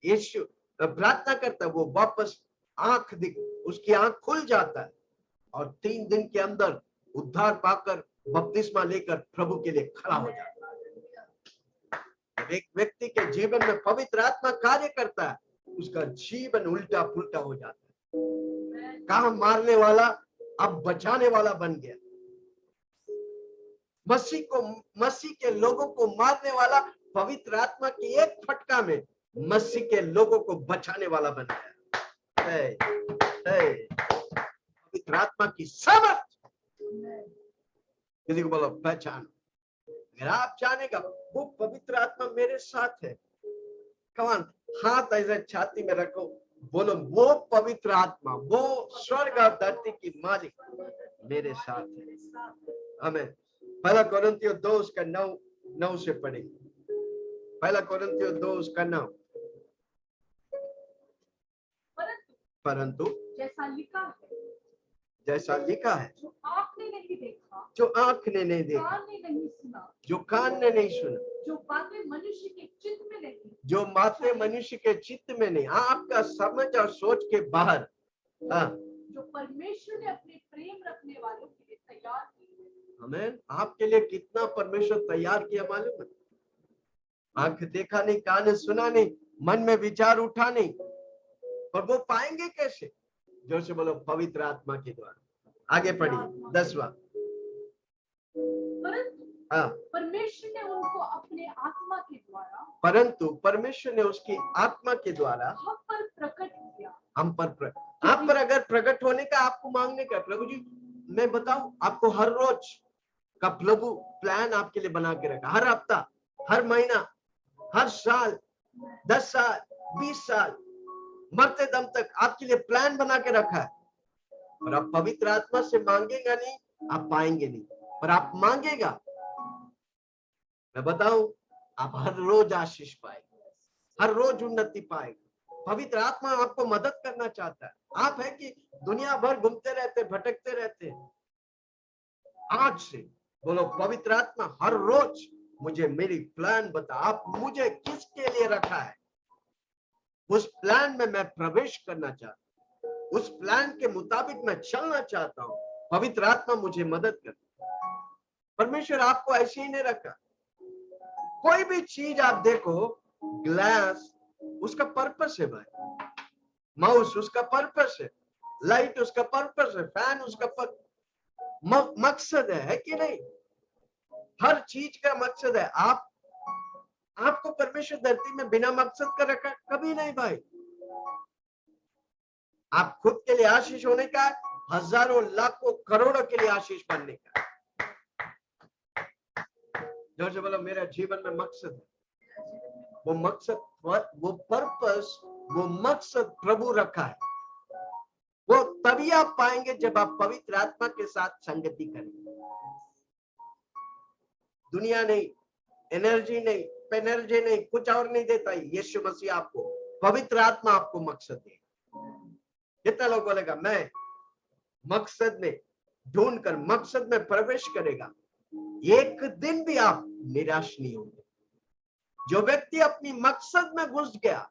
यीशु प्रार्थना करता है, वो वापस आंख दिख, उसकी आंख खुल जाता है, और 3 दिन के अंदर उद्धार पाकर बपतिस्मा लेकर प्रभु के लिए खड़ा हो जाता है। एक व्यक्ति के जीवन में पवित्र आत्मा कार्य करता है, उसका जीवन उल्टा पुल्टा हो जाता है। कहा मारने वाला अब बचाने वाला बन गया। मसीह के लोगों को मारने वाला पवित्र आत्मा की एक फटका में मसीह के लोगों को बचाने वाला बन गया। पवित्र आत्मा की सामर्थ, किसी को बोलो पहचान। अगर आप जानेगा वो पवित्र आत्मा मेरे साथ है, कमान हाथ ऐसे छाती में रखो, बोलो वो पवित्र आत्मा, वो स्वर्ग और धरती की मालिक मेरे साथ है। आमीन। पहला कोरिन्थियों 2 उसका 9 से पढ़ेंगे। पहला कोरिन्थियों 2 उसका 9। परंतु जैसा लिखा है, जो आँख ने नहीं देखा, जो आँख ने नहीं देखा, कान ने नहीं सुना, जो कान ने नहीं सुना, जो बातें मनुष्य के चित्त में नहीं, जो बातें मनुष्य के चित्त में नहीं, आपका समझ और सोच के बाहर, जो परमेश्वर ने अपने प्रेम रखने वालों के लिए तैयार की है। आमीन। आपके लिए कितना परमेश्वर तैयार किया मालूम है? आंख देखा नहीं, कान सुना नहीं, मन में विचार उठा नहीं, और वो पाएंगे कैसे? जोर से बोलो पवित्र आत्मा के द्वारा। आगे पढ़िए 10वां। परमेश्वर ने उनको अपने आत्मा के द्वारा, परंतु परमेश्वर ने उसकी आत्मा के द्वारा हम पर प्रकट किया। हम पर आप पर अगर प्रकट होने का, आपको मांगने का, प्रभु जी मैं बताऊं आपको, हर रोज का प्रभु प्लान आपके लिए बना के रखा, हर हफ्ता, हर महीना, हर साल, 10 साल, 20 साल, मरते दम तक आपके लिए प्लान बना के रखा है। और आप पवित्र आत्मा से मांगेगा नहीं, आप पाएंगे नहीं, पर आप मांगेगा, मैं बताऊं, आप हर रोज आशीष पाएंगे, हर रोज उन्नति पाएंगे। पवित्र आत्मा आपको मदद करना चाहता है। आप है कि दुनिया भर घूमते रहते, भटकते रहते। आज से बोलो पवित्र आत्मा हर रोज मुझे मेरी प्लान बता, आप मुझे किसके लिए रखा है, उस प्लान में मैं प्रवेश करना चाहता हूँ, उस प्लान के मुताबिक मैं चलना चाहता हूँ। पवित्र आत्मा मुझे मदद कर। परमेश्वर आपको ऐसे ही नहीं रखा। कोई भी चीज आप देखो, ग्लास उसका पर्पस है भाई, माउस उसका पर्पस है, लाइट उसका पर्पस है, फैन उसका मकसद है कि नहीं? हर चीज का मकसद है। आपको परमेश्वर धरती में बिना मकसद का रखा कभी नहीं भाई। आप खुद के लिए आशीष होने का, हजारों लाखों करोड़ों के लिए आशीष बनने का। जोर से बोलो मेरा जीवन में मकसद है। वो मकसद, वो पर्पस, वो मकसद प्रभु रखा है। वो तभी आप पाएंगे जब आप पवित्र आत्मा के साथ संगति करेंगे। दुनिया नहीं, एनर्जी नहीं, पेनर्जी नहीं, कुछ और नहीं देता। यीशु मसीह आपको, पवित्र आत्मा आपको मकसद दे। कितना लोग बोलेगा मैं मकसद में ढूंढकर मकसद में प्रवेश करेगा, एक दिन भी आप निराश नहीं होंगे। जो व्यक्ति अपनी मकसद में घुस गया,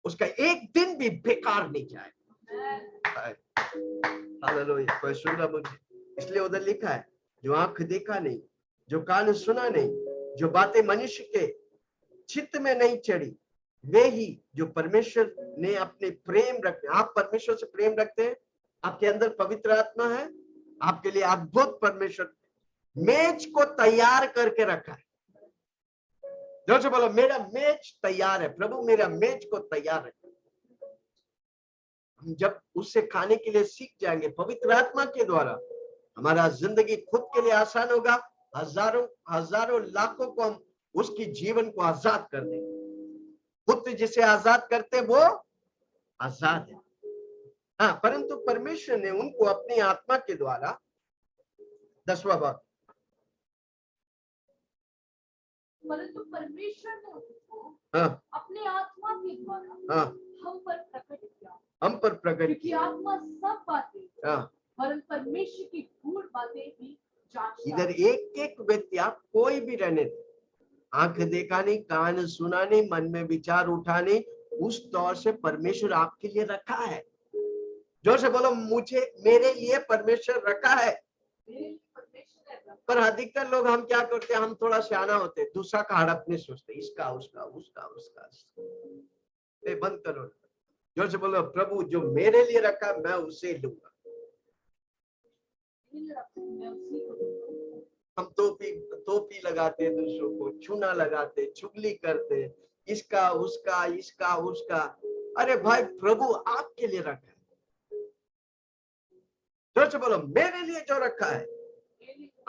उसका एक दिन भी बेकार नहीं जाएगा। हालेलुया। कोई सुन रहा मुझे? इसलिए उधर लिखा है, जो आंख देखा नहीं, जो कान सुना नहीं, जो बातें मनुष्य के चित्त में नहीं चढ़ी, वे ही जो परमेश्वर ने अपने प्रेम रखते, आप परमेश्वर से प्रेम रखते हैं, आपके अंदर पवित्र आत्मा है, आपके लिए अद्भुत परमेश्वर मेज को तैयार करके रखा है। जोर से बोलो, मेरा मेज तैयार है, प्रभु मेरा मेज को तैयार है। हम जब उससे खाने के लिए सीख जाएंगे पवित्र आत्मा के द्वारा, हमारा जिंदगी खुद के लिए आसान होगा। हजारों हजारों लाखों को हम उसकी जीवन को आजाद कर देंगे। पुत्र जिसे आजाद करते वो आजाद है। हाँ, परंतु परमेश्वर ने उनको अपनी आत्मा के द्वारा, 10वां भाग, परंतु परमेश्वर ने उनको हाँ अपने आत्मा के द्वारा हाँ हम पर प्रकट किया, हम पर प्रकट क्योंकि किया। आत्मा सब बातें हाँ, वरन परमेश्वर की गूढ़ बातें भी जांचता इधर है। एक एक व्यक्ति, आप कोई भी रहने दे, आंख देखा नहीं, कान सुना नहीं, मन में विचार उठा नहीं, उस दौर से परमेश्वर आपके लिए रखा है। जोर से बोलो, मुझे, मेरे लिए परमेश्वर रखा है। मेरे लिए परमेश्वर है। पर अधिकतर लोग हम क्या करते हैं, हम थोड़ा सियाना होते हैं, दूसरा का हड़पने सोचते, इसका उसका उसका उसका। ए, बंद करो। जोर से बोलो, प्रभु जो मेरे लिए रखा मैं उसे लूंगा। हम टोपी लगाते हैं, दूसरों को चूना लगाते, चुगली करते, इसका उसका इसका उसका। अरे भाई, प्रभु आपके लिए रखा है। जोर से बोलो, मेरे लिए जो रखा है।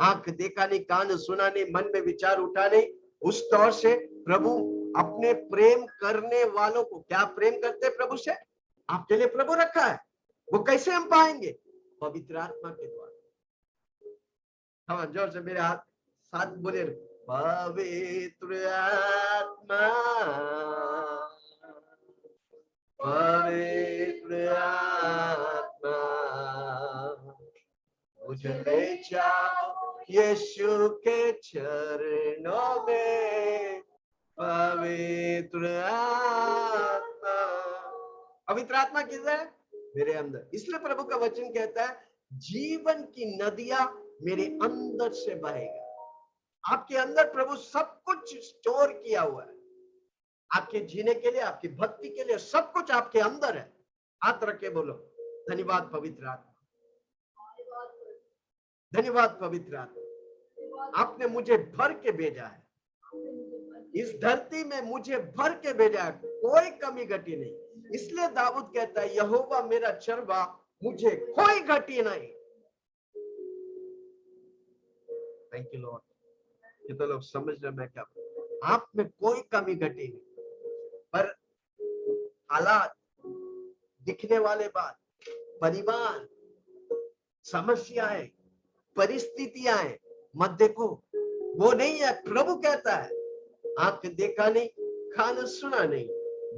आंख देखा नहीं, कान सुना नहीं, मन में विचार उठा नहीं, उस दौर से प्रभु अपने प्रेम करने वालों को, क्या प्रेम करते प्रभु से, आपके लिए प्रभु रखा है। वो कैसे हम पाएंगे? पवित्र आत्मा के द्वारा। हाँ, जोर से मेरे हाथ साथ बोले, पवित्र आत्मा, पवित्र आत्मा, मुझे ले जाओ यीशु के चरणों में। पवित्र आत्मा, पवित्र आत्मा किधर है? मेरे अंदर। इसलिए प्रभु का वचन कहता है, जीवन की नदियां मेरे अंदर से बहेगा। आपके अंदर प्रभु सब कुछ स्टोर किया हुआ है, आपके जीने के लिए, आपकी भक्ति के लिए, सब कुछ आपके अंदर है। हाथ रख के बोलो, धन्यवाद पवित्र आत्मा, धन्यवाद पवित्र आत्मा, आपने मुझे भर के भेजा है, इस धरती में मुझे भर के भेजा है, कोई कमी घटी नहीं। इसलिए दाऊद कहता है, यहोवा मेरा चरवा, मुझे कोई घटी नहीं। Thank you Lord. ये तो लोग समझ रहे मैं क्या, आप में कोई कमी घटी नहीं, पर हालात, दिखने वाले बात, परिवार, समस्याएं, परिस्थितियां मत देखो, वो नहीं है। प्रभु कहता है, आंख देखा नहीं, कान सुना नहीं,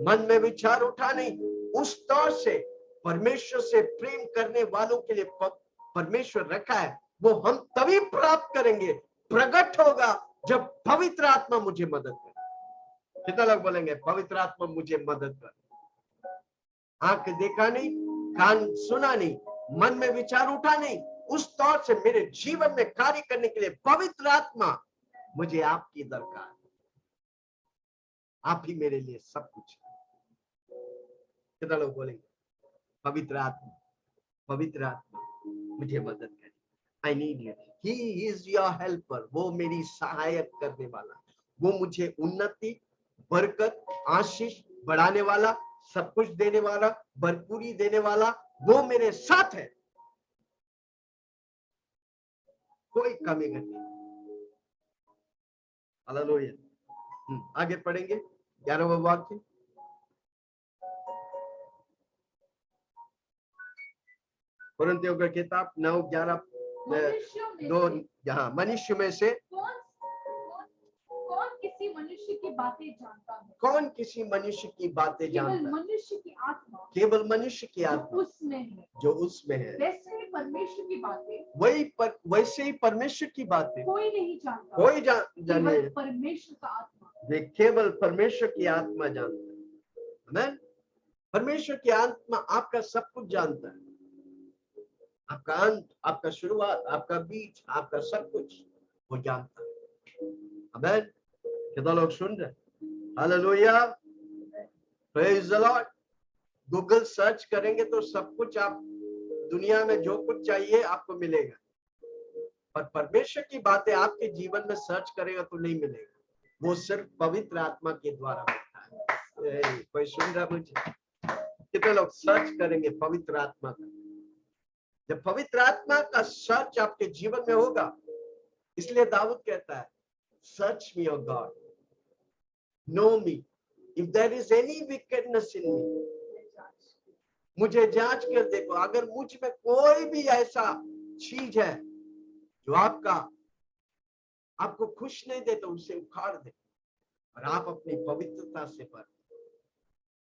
मन में विचार उठा नहीं, उस दौर से परमेश्वर से प्रेम करने वालों के लिए परमेश्वर रखा है। वो हम तभी प्राप्त करेंगे, प्रकट होगा, जब पवित्र आत्मा मुझे मदद करे। कितना लोग बोलेंगे, पवित्र आत्मा मुझे मदद करे। आंख देखा नहीं, कान सुना नहीं, मन में विचार उठा नहीं, उस दौर से मेरे जीवन में कार्य करने के लिए पवित्र आत्मा, मुझे आपकी दरकार, आप ही मेरे लिए सब कुछ। कितना लोग बोलेंगे, पवित्र आत्मा, पवित्र आत्मा मुझे मदद करे। I need you, he is your helper, वो मेरी सहायक करने वाला, वो मुझे उन्नति, बरकत, आशीष बढ़ाने वाला, सब कुछ देने वाला, भरपूरी देने वाला, वो मेरे साथ है, कोई कमी नहीं। हालेलुया। आगे पढ़ेंगे 11वां वाक्य, कुरिन्थियों की किताब 9:11 दो, यहाँ मनुष्य में से कौन किसी मनुष्य की बातें जानता है? कौन किसी मनुष्य की बातें जानता है? केवल मनुष्य की आत्मा, केवल मनुष्य की आत्मा उसमें है, जो उसमें है। वैसे ही परमेश्वर की बातें, वैसे ही परमेश्वर की बातें कोई नहीं जानता, कोई जाने, केवल परमेश्वर का आत्मा, वे केवल परमेश्वर की आत्मा जानता है। आमीन। परमेश्वर की आत्मा आपका सब कुछ जानता है, आपका अंत, आपका शुरुआत, आपका बीच, आपका सब कुछ वो जानता है। आमीन। कितना लोग सुन रहे? Hallelujah. Praise the Lord. Google search करेंगे तो सब कुछ, आप दुनिया में जो कुछ चाहिए आपको मिलेगा, पर परमेश्वर की बातें आपके जीवन में सर्च करेगा तो नहीं मिलेगा। वो सिर्फ पवित्र आत्मा के द्वारा मिलता है। कोई सुन रहा मुझे? कितने लोग सर्च करेंगे पवित्र आत्मा का? जब पवित्र आत्मा का सर्च आपके जीवन में होगा, इसलिए दाऊद कहता है, search me O God, know me, if there is any wickedness in me, मुझे जांच कर देखो, अगर मुझ में कोई भी ऐसा चीज है जो आपको खुश नहीं दे, तो उसे उखाड़ दे और आप अपनी पवित्रता से भर।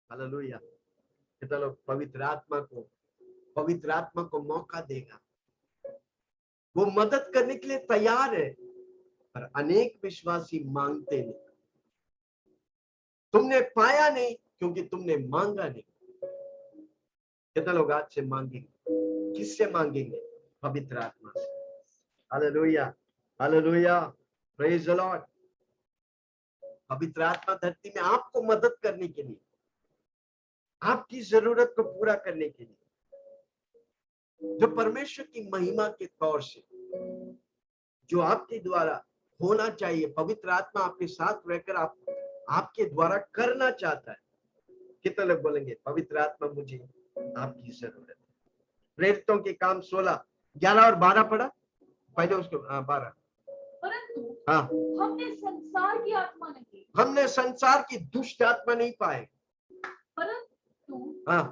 हालेलुया। कितने लोग पवित्र आत्मा को मौका देगा? वो मदद करने के लिए तैयार है, पर अनेक विश्वासी मांगते नहीं। तुमने पाया नहीं क्योंकि तुमने मांगा नहीं। कितने लोग आज से मांगेंगे? किससे मांगेंगे? पवित्र आत्मा से। Hallelujah, hallelujah, praise the Lord. पवित्र आत्मा धरती में आपको मदद करने के लिए, आपकी जरूरत को पूरा करने के लिए, जो परमेश्वर की महिमा के तौर से जो आपके द्वारा होना चाहिए, पवित्र आत्मा आपके साथ रहकर आपके द्वारा करना चाहता है। कितने लोग बोलेंगे पवित्र आत्मा मुझे आपकी जरूरत है? प्रेरितों के काम 16, 11 और 12 पढ़ा पहले, उसको 12। परंतु हाँ, हमने संसार की आत्मा नहीं, हमने संसार की दुष्ट आत्मा नहीं पाए, परंतु हाँ,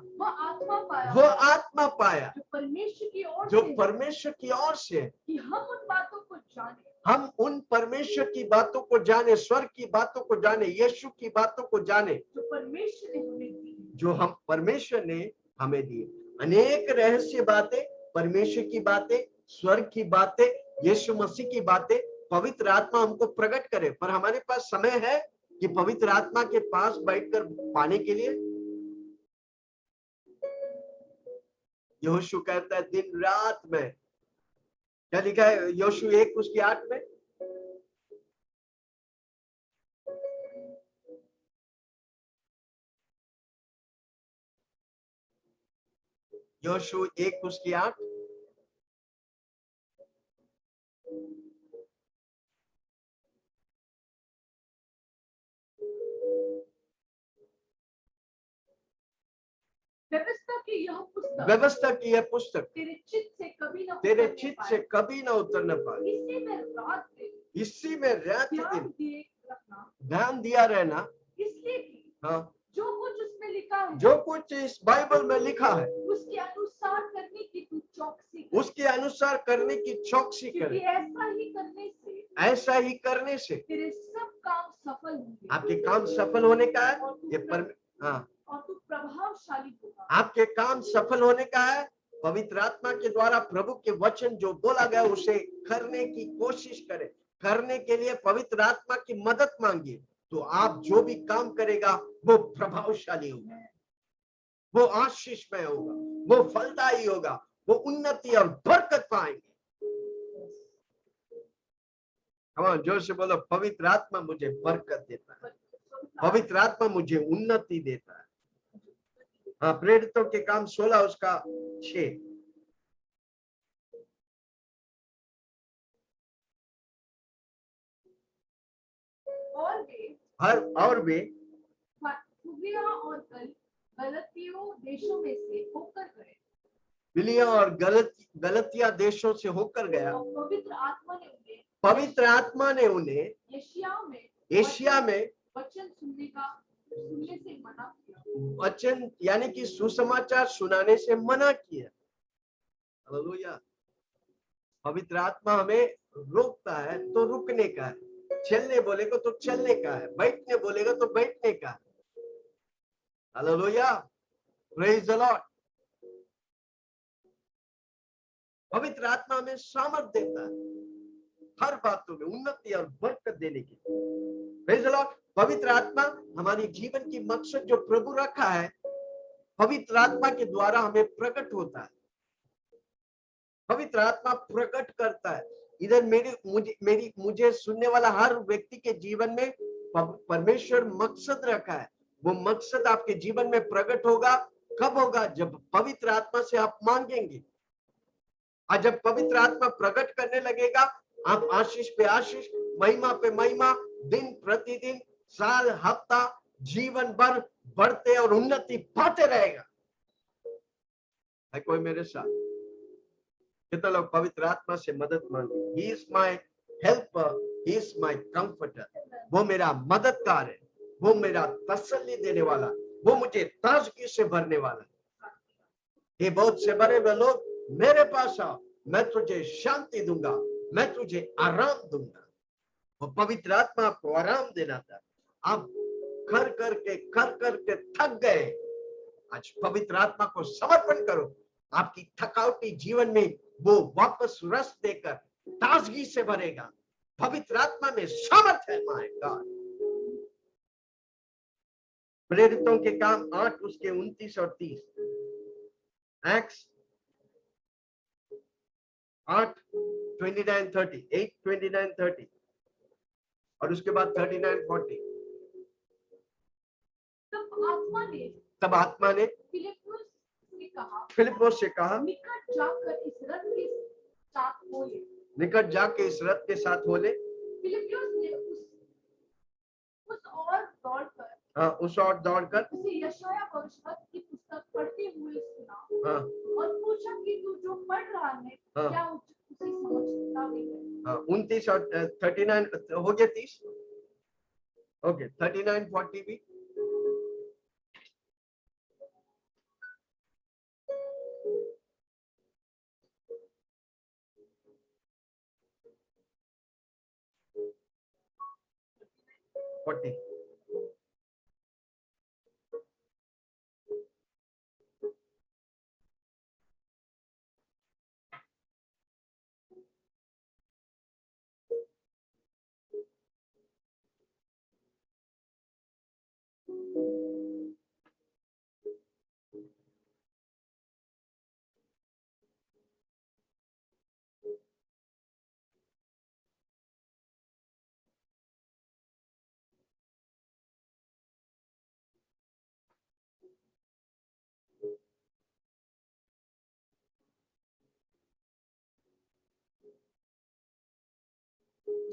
वो आत्मा पाया जो परमेश्वर की ओर जो से, परमेश्वर की ओर से, कि हम उन बातों को जाने, हम उन परमेश्वर की बातों को जाने, स्वर्ग की बातों को जाने, यीशु की बातों को जाने, जो परमेश्वर ने हमें दी, जो हम परमेश्वर ने हमें दी। अनेक रहस्य बातें, परमेश्वर की बातें, स्वर्ग की बातें, यीशु मसीह की बातें पवित्र आत्मा हमको प्रकट करे, पर हमारे पास समय है कि पवित्र आत्मा के पास बैठकर पाने के लिए? यहोशू कहता है दिन रात में, क्या लिखा है यहोशू 1:8 में? यहोशू 1:8, व्यवस्था की यह पुस्तक तेरे चित्त से कभी न उतर न पाए, इसी में रात दिन ध्यान दिया रहना, इसलिए कि हाँ, जो कुछ उसमें लिखा है, जो कुछ इस बाइबल में लिखा है, उसके अनुसार करने की तू चौकसी कर, उसके अनुसार करने की चौकसी क्योंकि करे। ऐसा ही करने से तेरे सब काम सफल होंगे, आपके काम सफल होने का है। हाँ, और तू प्रभावशाली होगा। आपके काम सफल होने का है। पवित्र आत्मा के द्वारा प्रभु के वचन जो बोला गया उसे करने की कोशिश करें। करने के लिए पवित्र आत्मा की मदद मांगिए, तो आप जो भी काम करेगा वो प्रभावशाली होगा, वो आशीषमय होगा, वो फलदायी होगा, वो उन्नति और बरकत पाएंगे। जोर से बोलो, पवित्र आत्मा मुझे बरकत देता है, पवित्र आत्मा मुझे उन्नति देता है। हाँ, प्रेरितों के काम 16 उसका 6। और वे फ्रूगिया और गलतियों देशों में से होकर गए, बिलिया और गलतिया देशों से होकर गया। पवित्र आत्मा ने उन्हें एशिया में वचन सुनने से मना किया, वचन यानी कि सुसमाचार सुनाने से मना किया। हालेलुया। पवित्र आत्मा हमें रोकता है तो रुकने का है, चलने बोलेगा तो चलने का है, बैठने बोलेगा तो बैठने का है। Hallelujah, praise the Lord. पवित्र आत्मा हमें सामर्थ देता है हर बातों में उन्नति और बरकत देने की। Praise the Lord. पवित्र आत्मा हमारी जीवन की मकसद जो प्रभु रखा है, पवित्र आत्मा के द्वारा हमें प्रकट होता है। पवित्र आत्मा प्रकट करता है। इधर मुझे सुनने वाला हर व्यक्ति के जीवन में परमेश्वर मकसद रखा है, वो मकसद आपके जीवन में प्रकट होगा। कब होगा? जब पवित्र आत्मा से आप मांगेंगे। और जब पवित्र आत्मा प्रकट करने लगेगा, आप आशीष पे आशीष, महिमा पे महिमा, दिन प्रतिदिन, साल, हफ्ता, जीवन भर बढ़ते और उन्नति पाते रहेगा। है कोई मेरे साथ? कितने लोग पवित्र आत्मा से मदद मांगे? He is my helper, he is my comforter। वो मेरा मददगार है, वो मेरा तसल्ली देने वाला, वो मुझे ताजगी से भरने वाला। ये बहुत से भरे हुए लोग मेरे पास आओ, मैं तुझे शांति दूंगा, मैं तुझे आराम दूंगा। वो पवित्र आत्मा आपको आराम देना था। आप कर करके थक गए। आज पवित्र आत्मा को समर्पण करो। आपकी थकावटी जीवन में वो वापस रस देकर ताजगी से भरेगा। पवित्र आत्मा में सामर्थ है। My God. प्रेरितों के काम 8 उसके 29 और 30। एक्ट्स 8:29-30, 8:29-30 और उसके बाद 39-40। तब आत्मा ने फिलिप्पुस से कहा, निकट जाकर इस रथ के साथ हो ले। निकट जाके इस रथ के साथ हो ले। फिलिप्पुस ने उस ओर दौड़कर उसे यशायाह भविष्यवक्ता की पुस्तक पढ़ते हुए सुना और पूछा कि तू जो पढ़ रहा है क्या उसे समझता भी है? 29 और 39 हो गया। 30 ओके। 39-40 भी।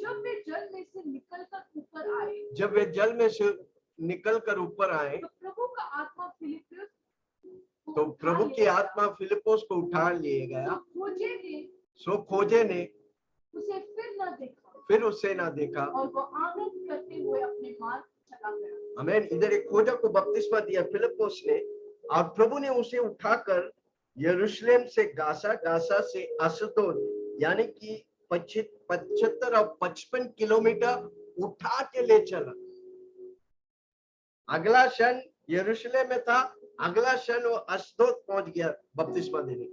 जब वे जल में से निकलकर ऊपर आए, जब वे जल में से निकलकर ऊपर आए, तो प्रभु की आत्मा फिलिप्पुस को उठा लिए गया। सो खोजे ने उसे फिर न देखा और वो आनंद करते हुए अपने मार्ग चला गया। आमीन। इधर एक खोजा को बपतिस्मा दिया फिलिप्पुस ने, और प्रभु ने उसे उठाकर यरूशलेम से गासा, गासा से अशदोद, यानी कि 75 और 55 किलोमीटर उठा के ले चला। अगला क्षण यरूशलेम में था, अगला क्षण वो अशदोद पहुंच गया बपतिस्मा देने।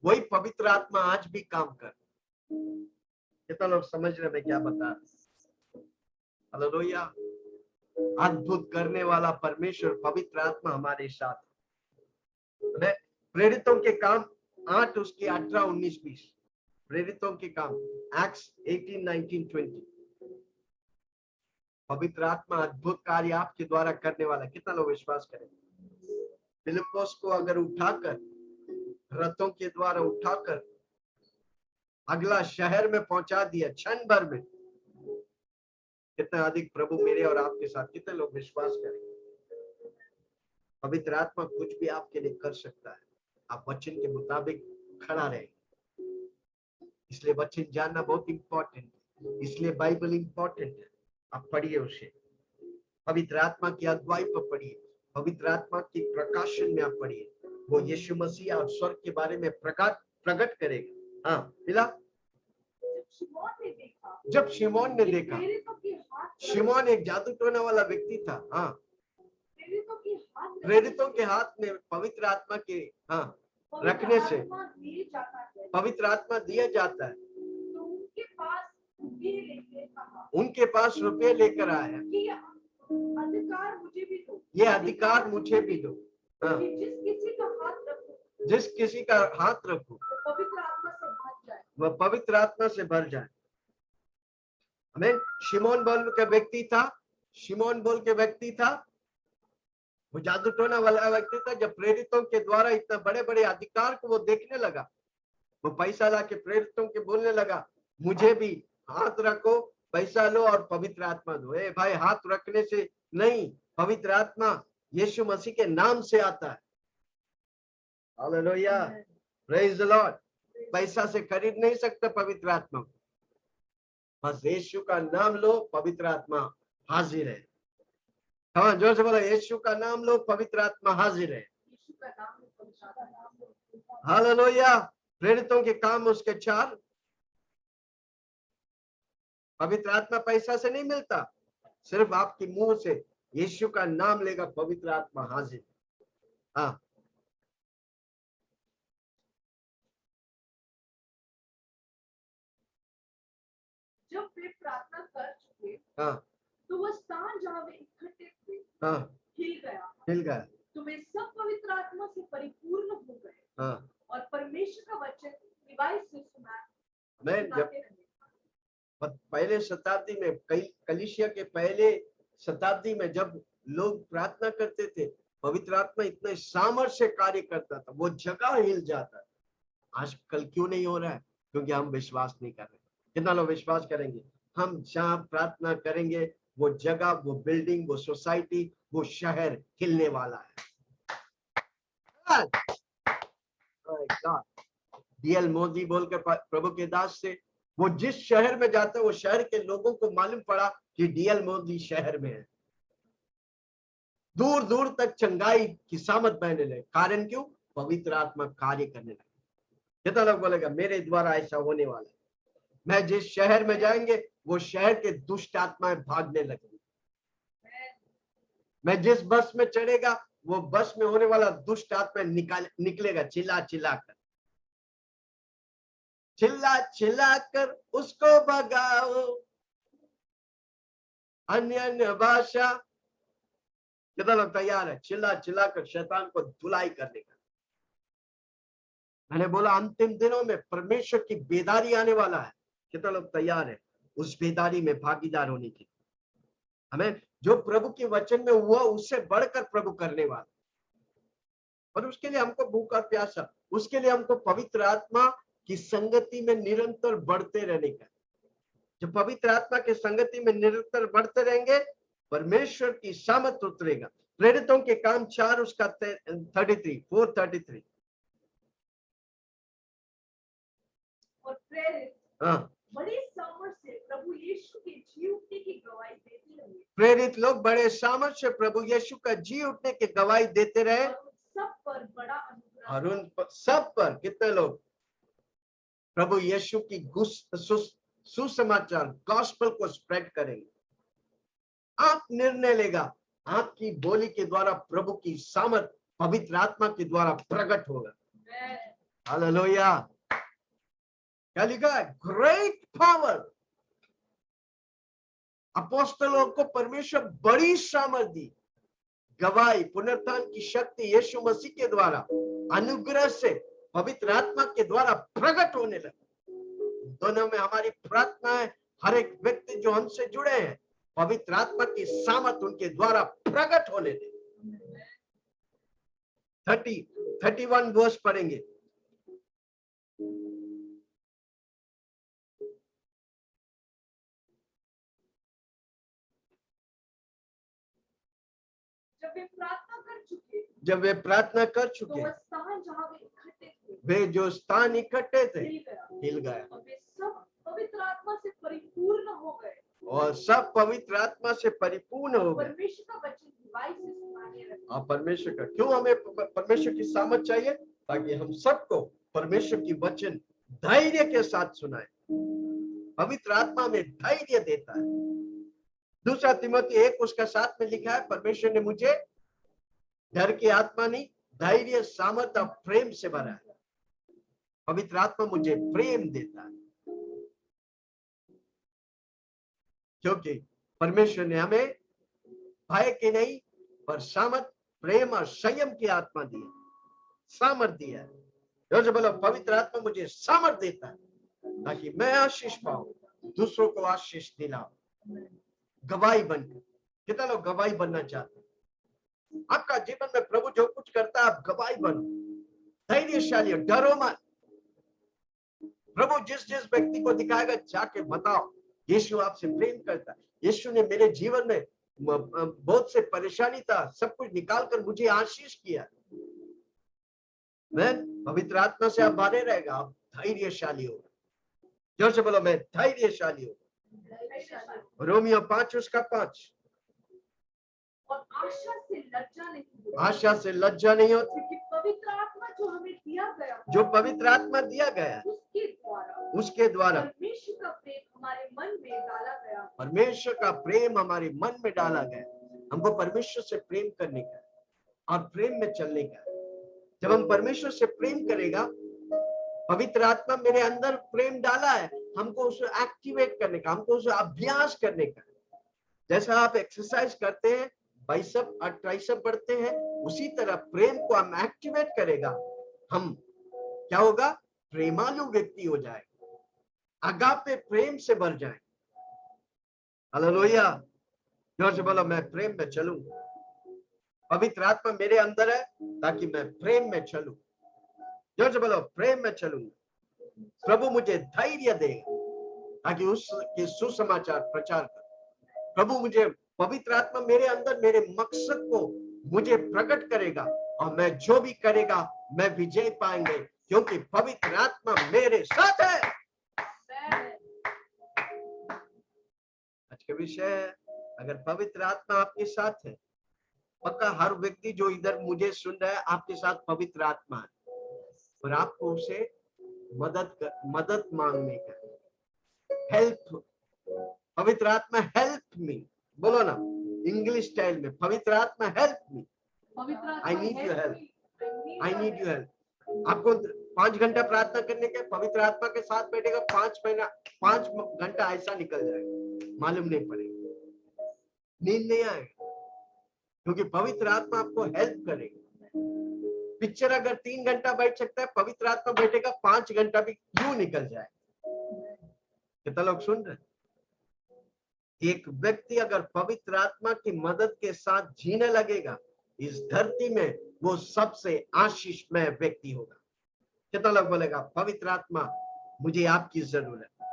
वही पवित्र आत्मा आज भी काम कर। कितना लोग समझ रहे मैं क्या बता रहा? हालेलुया। अद्भुत करने वाला परमेश्वर पवित्र आत्मा हमारे साथ है। प्रेरितों के काम 8 उसके 18, 19, 20। प्रेरितों के काम एक्ट्स 18, 19, 20। पवित्र आत्मा अद्भुत कार्य आपके द्वारा करने वाला। कितना लोग विश्वास करें? फिलिप्पुस को अगर उठाकर, रथों के द्वारा उठाकर अगला शहर में पहुंचा दिया क्षण भर में, कितना अधिक प्रभु मेरे और आपके साथ। कितने लोग विश्वास करें? पवित्र आत्मा कुछ भी आपके लिए कर सकता है। आप वचन के मुताबिक खड़ा रहे। इसलिए वचन जानना बहुत इंपॉर्टेंट है, इसलिए बाइबल इंपॉर्टेंट है। आप पढ़िए उसे, पवित्र आत्मा की अगुवाई पर पढ़िए, पवित्र आत्मा की प्रकाशन में आप पढ़िए। वो यीशु मसीह और स्वर्ग के बारे में प्रकट करेगा। हाँ मिला। जब शिमोन ने देखा, शिमोन एक जादू टोने वाला व्यक्ति था। हाँ, प्रेरितों के हाथ में पवित्र आत्मा के रखने से पवित्र आत्मा दिया जाता है। उनके पास रुपये लेकर आया, अधिकार मुझे भी दो, ये अधिकार मुझे भी दो। जिस किसी का हाथ रखो वह पवित्र आत्मा से भर जाए। आमीन। शिमोन बोल के व्यक्ति था, शिमोन बोल के व्यक्ति था, वो जादू टोना वाला व्यक्ति था, जब प्रेरितों के द्वारा इतना बड़े बड़े अधिकार को वो देखने लगा, वो पैसा ला के प्रेरितों के बोलने लगा, मुझे भी हाथ रखो, पैसा लो और पवित्र आत्मा दो। ए भाई, हाथ रखने से नहीं, पवित्र आत्मा यीशु मसीह के नाम से आता है। Hallelujah, praise the Lord. पैसा से खरीद नहीं सकते पवित्र आत्मा को, बस यीशु का नाम लो, पवित्र आत्मा हाजिर है। हाँ, जोर से बोलो, यीशु का नाम लो, पवित्र आत्मा हाजिर है। हालेलुया। प्रेरितों के काम उसके 4। पवित्र आत्मा पैसा से नहीं मिलता, सिर्फ आपके मुंह से यीशु का नाम लेगा, पवित्र आत्मा हाजिर। हाँ, जब वे प्रार्थना कर चुके, हाँ, तो वह स्थान जहाँ वे इकट्ठे थे, हाँ, हिल गया। तो वे सब पवित्र आत्मा से परिपूर्ण हो गए, हाँ, और परमेश्वर का वचन निवाई से सुना। मैं जब पहले शताब्दी में, कई कलीसिया के पहले शताब्दी में जब लोग प्रार्थना करते थे, पवित्र आत्मा इतने सामर्थ्य से कार्य करता था, वो जगह हिल जाता। आजकल क्यों नहीं हो रहा है? क्योंकि हम विश्वास नहीं कर रहे। कितना लोग विश्वास करेंगे? हम जहाँ प्रार्थना करेंगे, वो जगह, वो बिल्डिंग, वो सोसाइटी, वो शहर हिलने वाला है। डीएल मोदी बोल के प्रभु के दास से, वो जिस शहर में जाता है, वो शहर के लोगों को मालूम पड़ा कि डीएल मोदी शहर में है। दूर दूर तक चंगाई की सामत बहने लगे। कारण क्यों? पवित्र आत्मा कार्य करने लगे। कितना लोग बोलेगा मेरे द्वारा ऐसा होने वाला है? मैं जिस शहर में जाएंगे, वो शहर के दुष्ट आत्माएं भागने लगेंगी। मैं जिस बस में चढ़ेगा, वो बस में होने वाला दुष्ट आत्मा निकलेगा चिल्ला चिल्ला कर, चिल्ला चिल्ला कर उसको भगाओ, अन्य अन्य भाषा। कितना लोग तैयार है चिल्ला चिल्ला कर शैतान को धुलाई करने का? मैंने बोला अंतिम दिनों में परमेश्वर की बेदारी आने वाला है। कितना लोग तैयार है उस बेदारी में भागीदार होने की? हमें जो प्रभु के वचन में हुआ, उससे बढ़कर प्रभु करने वाला। और उसके लिए हमको भूख और प्यासा, उसके लिए हमको पवित्र आत्मा की संगति में निरंतर बढ़ते रहने का। जब पवित्र आत्मा की संगति में निरंतर बढ़ते रहेंगे, परमेश्वर की सामर्थ उतरेगा। प्रेरितों के काम 4 उसका 433। और प्रेरित बड़े सामर्थ्य से प्रभु यीशु के जी उठने की गवाही देते रहे। प्रेरित लोग बड़े सामर्थ्य से प्रभु यीशु का जी उठने की गवाही देते रहे। सब पर बड़ा अनुग्रह, और उन सब पर कितने लोग प्रभु यीशु की सुसमाचार गॉस्पेल को स्प्रेड करेंगे। आप निर्णय लेगा, आपकी बोली के द्वारा प्रभु की सामर्थ पवित्र आत्मा के द्वारा प्रकट होगा। हालेलुया। क्या लिखा है? Great power. अपोस्तलों को परमेश्वर बड़ी सामर्थ दी। गवाही, पुनरुत्थान की शक्ति यीशु मसीह के द्वारा, अनुग्रह से पवित्र आत्मा के द्वारा प्रकट होने लगा। दोनों में हमारी प्रार्थना है, हर एक व्यक्ति जो हमसे जुड़े हैं, पवित्र आत्मा की सामर्थ उनके द्वारा प्रकट होने दे। 31 वर्ष पढ़ेंगे। जब वे प्रार्थना कर चुके, तो स्थान जहाँ वे इकट्ठे थे, वे जो स्थान इकट्ठे थे हिल गया। और वे सब पवित्र आत्मा से परिपूर्ण हो गए। और सब पवित्र आत्मा से परिपूर्ण हो गए। परमेश्वर का वचन दिवाई से सुनाने लगे। और परमेश्वर का, क्यों हमें परमेश्वर की सामर्थ चाहिए? ताकि हम सबको परमेश्वर की वचन धैर्य के साथ सुनाए। पवित्र आत्मा में धैर्य देता है। 2 तिमोथी 1 उसका 7 में लिखा है, परमेश्वर ने मुझे डर की आत्मा नहीं, धैर्य, सामर्थ्य और प्रेम से भरा है। पवित्र आत्मा मुझे प्रेम देता है, क्योंकि परमेश्वर ने हमें भय की नहीं पर सामर्थ, प्रेम और संयम की आत्मा दी है, सामर्थ दिया है। जो बोलो पवित्र आत्मा मुझे सामर्थ देता है ताकि मैं आशीष पाऊं, दूसरों को आशीष दिलाऊं। गवाही बनकर, कितना लोग गवाही बनना चाहते हैं? आपका जीवन में प्रभु जो कुछ करता है आप गवाही बनो, धैर्यशाली हो, डरो मत। प्रभु जिस जिस व्यक्ति को दिखाएगा जाके बताओ यीशु आपसे प्रेम करता है, यीशु ने मेरे जीवन में बहुत से परेशानी था, सब कुछ निकाल कर मुझे आशीष किया। मैं पवित्र आत्मा से आप भरे रहेगा, आप धैर्यशाली हो। जोर से बोलो मैं धैर्यशाली हूँ। रोमियो 5:5। और आशा से लज्जा नहीं होती, आशा से लज्जा नहीं होती, क्योंकि पवित्र आत्मा जो हमें दिया गया, जो पवित्र आत्मा दिया गया उसके द्वारा परमेश्वर का प्रेम हमारे मन में डाला गया। परमेश्वर का प्रेम हमारे मन में डाला गया। हमको परमेश्वर से प्रेम करने का और प्रेम में चलने का। जब हम परमेश्वर से प्रेम करेगा, पवित्र आत्मा मेरे अंदर प्रेम डाला है, हमको उसे एक्टिवेट करने का, हमको उसे अभ्यास करने का। जैसा आप एक्सरसाइज करते हैं, बाइसेप और ट्राइसेप बढ़ते हैं, उसी तरह प्रेम को हम एक्टिवेट करेगा। हम क्या होगा? प्रेमालु व्यक्ति हो जाएगा, अगापे प्रेम से भर जाए। हालेलुया। जोर से बोलो मैं प्रेम में चलूं। पवित्र आत्मा मेरे अंदर है ताकि मैं प्रेम में चलूं। जोर से बोलो प्रेम में चलूंगा। प्रभु मुझे धैर्य देगा ताकि उसके सुसमाचार प्रचार कर। प्रभु मुझे पवित्र आत्मा मेरे अंदर मेरे मकसद को मुझे प्रकट करेगा और मैं जो भी करेगा मैं विजय पाएंगे, क्योंकि पवित्र आत्मा मेरे साथ है। आज का विषय, अगर पवित्र आत्मा आपके साथ है, पक्का हर व्यक्ति जो इधर मुझे सुन रहा है आपके साथ पवित्र आत्मा है और आपको उसे मदद मांगने का, हेल्प। पवित्र आत्मा हेल्प मी, बोलो ना इंग्लिश स्टाइल में, पवित्र आत्मा help me, I need you help, I need you help. आपको 5 घंटा प्रार्थना करने के, पवित्र आत्मा के साथ बैठेगा 5 घंटा ऐसा निकल जाएगा, मालूम नहीं पड़ेगा, नींद नहीं आएगा, क्योंकि पवित्र आत्मा आपको हेल्प करेगा। पिक्चर अगर 3 घंटा बैठ सकता है, पवित्र आत्मा बैठेगा 5 घंटा भी क्यों निकल जाए। कितना लोग सुन रहे? एक व्यक्ति अगर पवित्र आत्मा की मदद के साथ जीने लगेगा इस धरती में, वो सबसे आशीषमय व्यक्ति होगा। कितना लोग बोलेगा पवित्र आत्मा मुझे आपकी जरूरत है।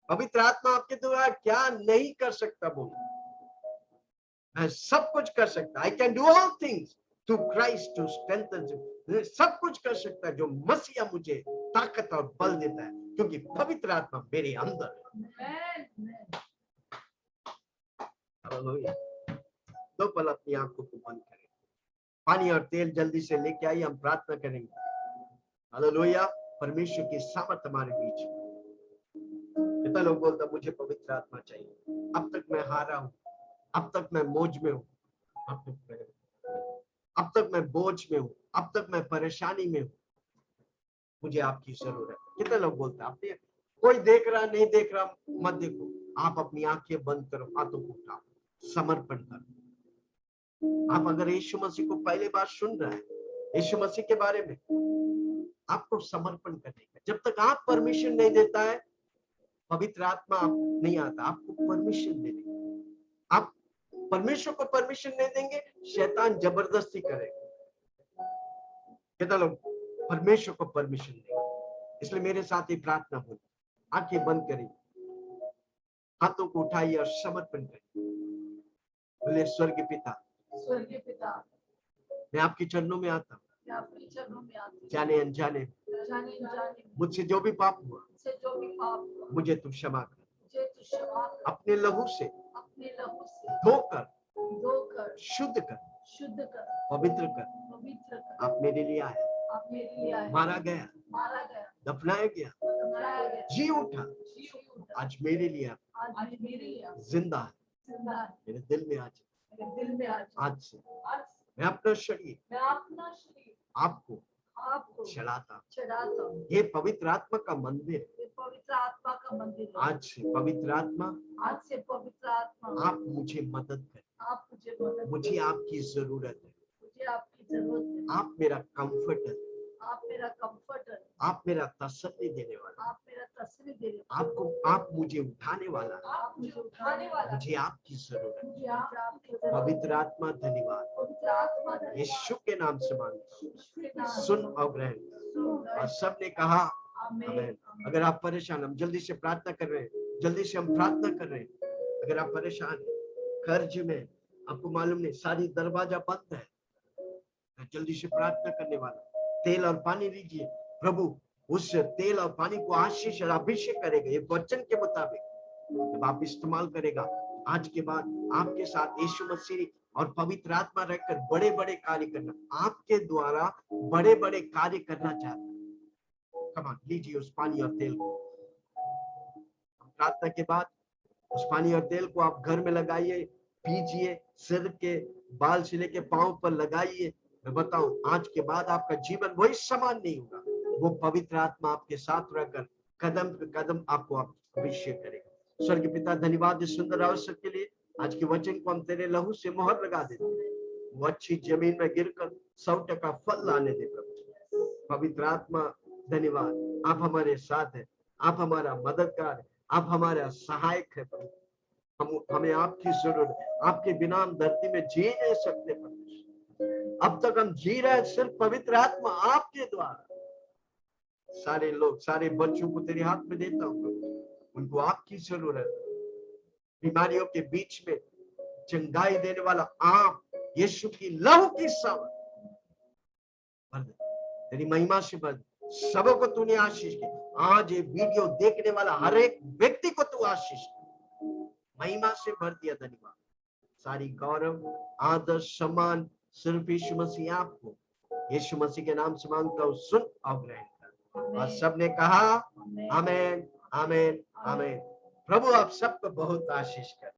पवित्र आत्मा आपके द्वारा क्या नहीं कर सकता? बोलो मैं सब कुछ कर सकता, I can do all things through Christ who strengthens me. सब कुछ कर सकता है जो मसीहा मुझे ताकत और बल देता है, क्योंकि पवित्र आत्मा मेरे अंदर है। हालेलुया। दो पल अपनी आंखों को बंद करें, पानी और तेल जल्दी से लेके आइए, हम प्रार्थना करेंगे। हालेलुया। परमेश्वर की सामर्थ हमारे बीच। कितना लोग बोलता मुझे पवित्र आत्मा चाहिए, अब तक मैं हारा हूं, अब तक मैं मौज में हूं, अब तक मैं बोझ में हूं, अब तक मैं परेशानी में हूं, मुझे आपकी जरूरत है। कितने लोग बोलते हैं? आपने कोई देख रहा नहीं देख रहा मत देखो, आप अपनी आंखें बंद करो, हाथों को उठाओ, समर्पण करो। आप अगर यीशु मसीह को पहली बार सुन रहे हैं, यीशु मसीह के बारे में, आपको समर्पण करने का। जब तक आप परमिशन नहीं देता है, पवित्र आत्मा नहीं आता। आपको परमिशन देने, आप परमेश्वर को परमिशन नहीं देंगे, शैतान जबरदस्ती करेगा। कितना लोग परमेश्वर को परमिशन देंगे? इसलिए मेरे साथ ही प्रार्थना हो, आंखें बंद करें, हाथों को उठाइए और समर्पण करिए। बोले स्वर्गीय पिता, मैं आपके चरणों में आता हूँ, जाने अनजाने मुझसे जो भी पाप हुआ मुझे तू क्षमा कर, अपने लहू से धोकर शुद्ध कर, पवित्र कर। आप मेरे लिए आए, मारा गया, दफनाया गया, जी उठा, आज मेरे लिए जिंदा है। मेरे दिल में आज से मैं अपना शरीर आपको चढ़ाता हूँ। ये पवित्र आत्मा का मंदिर, आज से पवित्र आत्मा आप मुझे मदद करें, मुझे आपकी जरूरत है। आप मेरा कंफर्टर, आप मेरा तसल्ली देने वाला, आपको, आप मुझे उठाने वाला, मुझे आपकी जरूरत है। पवित्र आत्मा धन्यवाद, यीशु के नाम से मांगता हूं, सुन और ग्रहण कर। और सबने कहा आमीन। अगर आप परेशान, हम जल्दी से प्रार्थना कर रहे हैं, जल्दी से हम प्रार्थना कर रहे हैं। अगर आप परेशान हैं, कर्ज में, आपको मालूम नहीं सारी दरवाजा बंद है, जल्दी से प्रार्थना करने वाला, तेल और पानी लीजिए। प्रभु उस तेल और पानी को आशीष और अभिषेक करेगा, ये वचन के मुताबिक जब आप इस्तेमाल करेगा, आज के बाद आपके साथ यीशु मसीह और पवित्र आत्मा रहकर बड़े बड़े कार्य करना, आपके द्वारा बड़े बड़े कार्य करना चाहता है। कमान लीजिए उस पानी और तेल को। प्रार्थना के बाद उस पानी और तेल को आप घर में लगाइए, पीजिए, सिर के बाल से लेके पांव पर लगाइए। मैं बताऊं, आज के बाद आपका जीवन वही समान नहीं होगा। वो पवित्र आत्मा आपके साथ रहकर कदम पे कदम आपको अभिषेक करेगा। स्वर्गीय पिता, धन्यवाद इस सुंदर अवसर के लिए। आज के वचन को हम तेरे लहू से मोहर लगा देते हैं, वो अच्छी जमीन में गिरकर 100% फल लाने दे। प्रभु पवित्र आत्मा धन्यवाद, आप हमारे साथ हैं, आप हमारा मददगार है, आप हमारा सहायक है। प्रभु हमें आपकी जरूरत है, आपके बिना हम धरती में जी नहीं सकते। प्रभु अब तक हम जी रहे सिर्फ पवित्र आत्मा आपके द्वारा। सारे लोग, सारे बच्चों को तेरे हाथ में देता हूँ प्रभु, उनको आपकी जरूरत है। बीमारियों के बीच में चंगाई देने वाला आप, यीशु की लहू की सामर्थ तेरी महिमा से भर, सबों को तूने आशीष की। आज ये वीडियो देखने वाला हर एक व्यक्ति को तू आशीष महिमा से भर दिया। धन्यवाद, सारी गौरव, आदर, सम्मान सिर्फ यीशु मसीह आपको, यीशु मसीह के नाम से मांगता हूँ, सुन और ग्रहण कर। और सबने कहा आमीन, आमीन, आमीन। प्रभु आप सबको बहुत आशीष कर।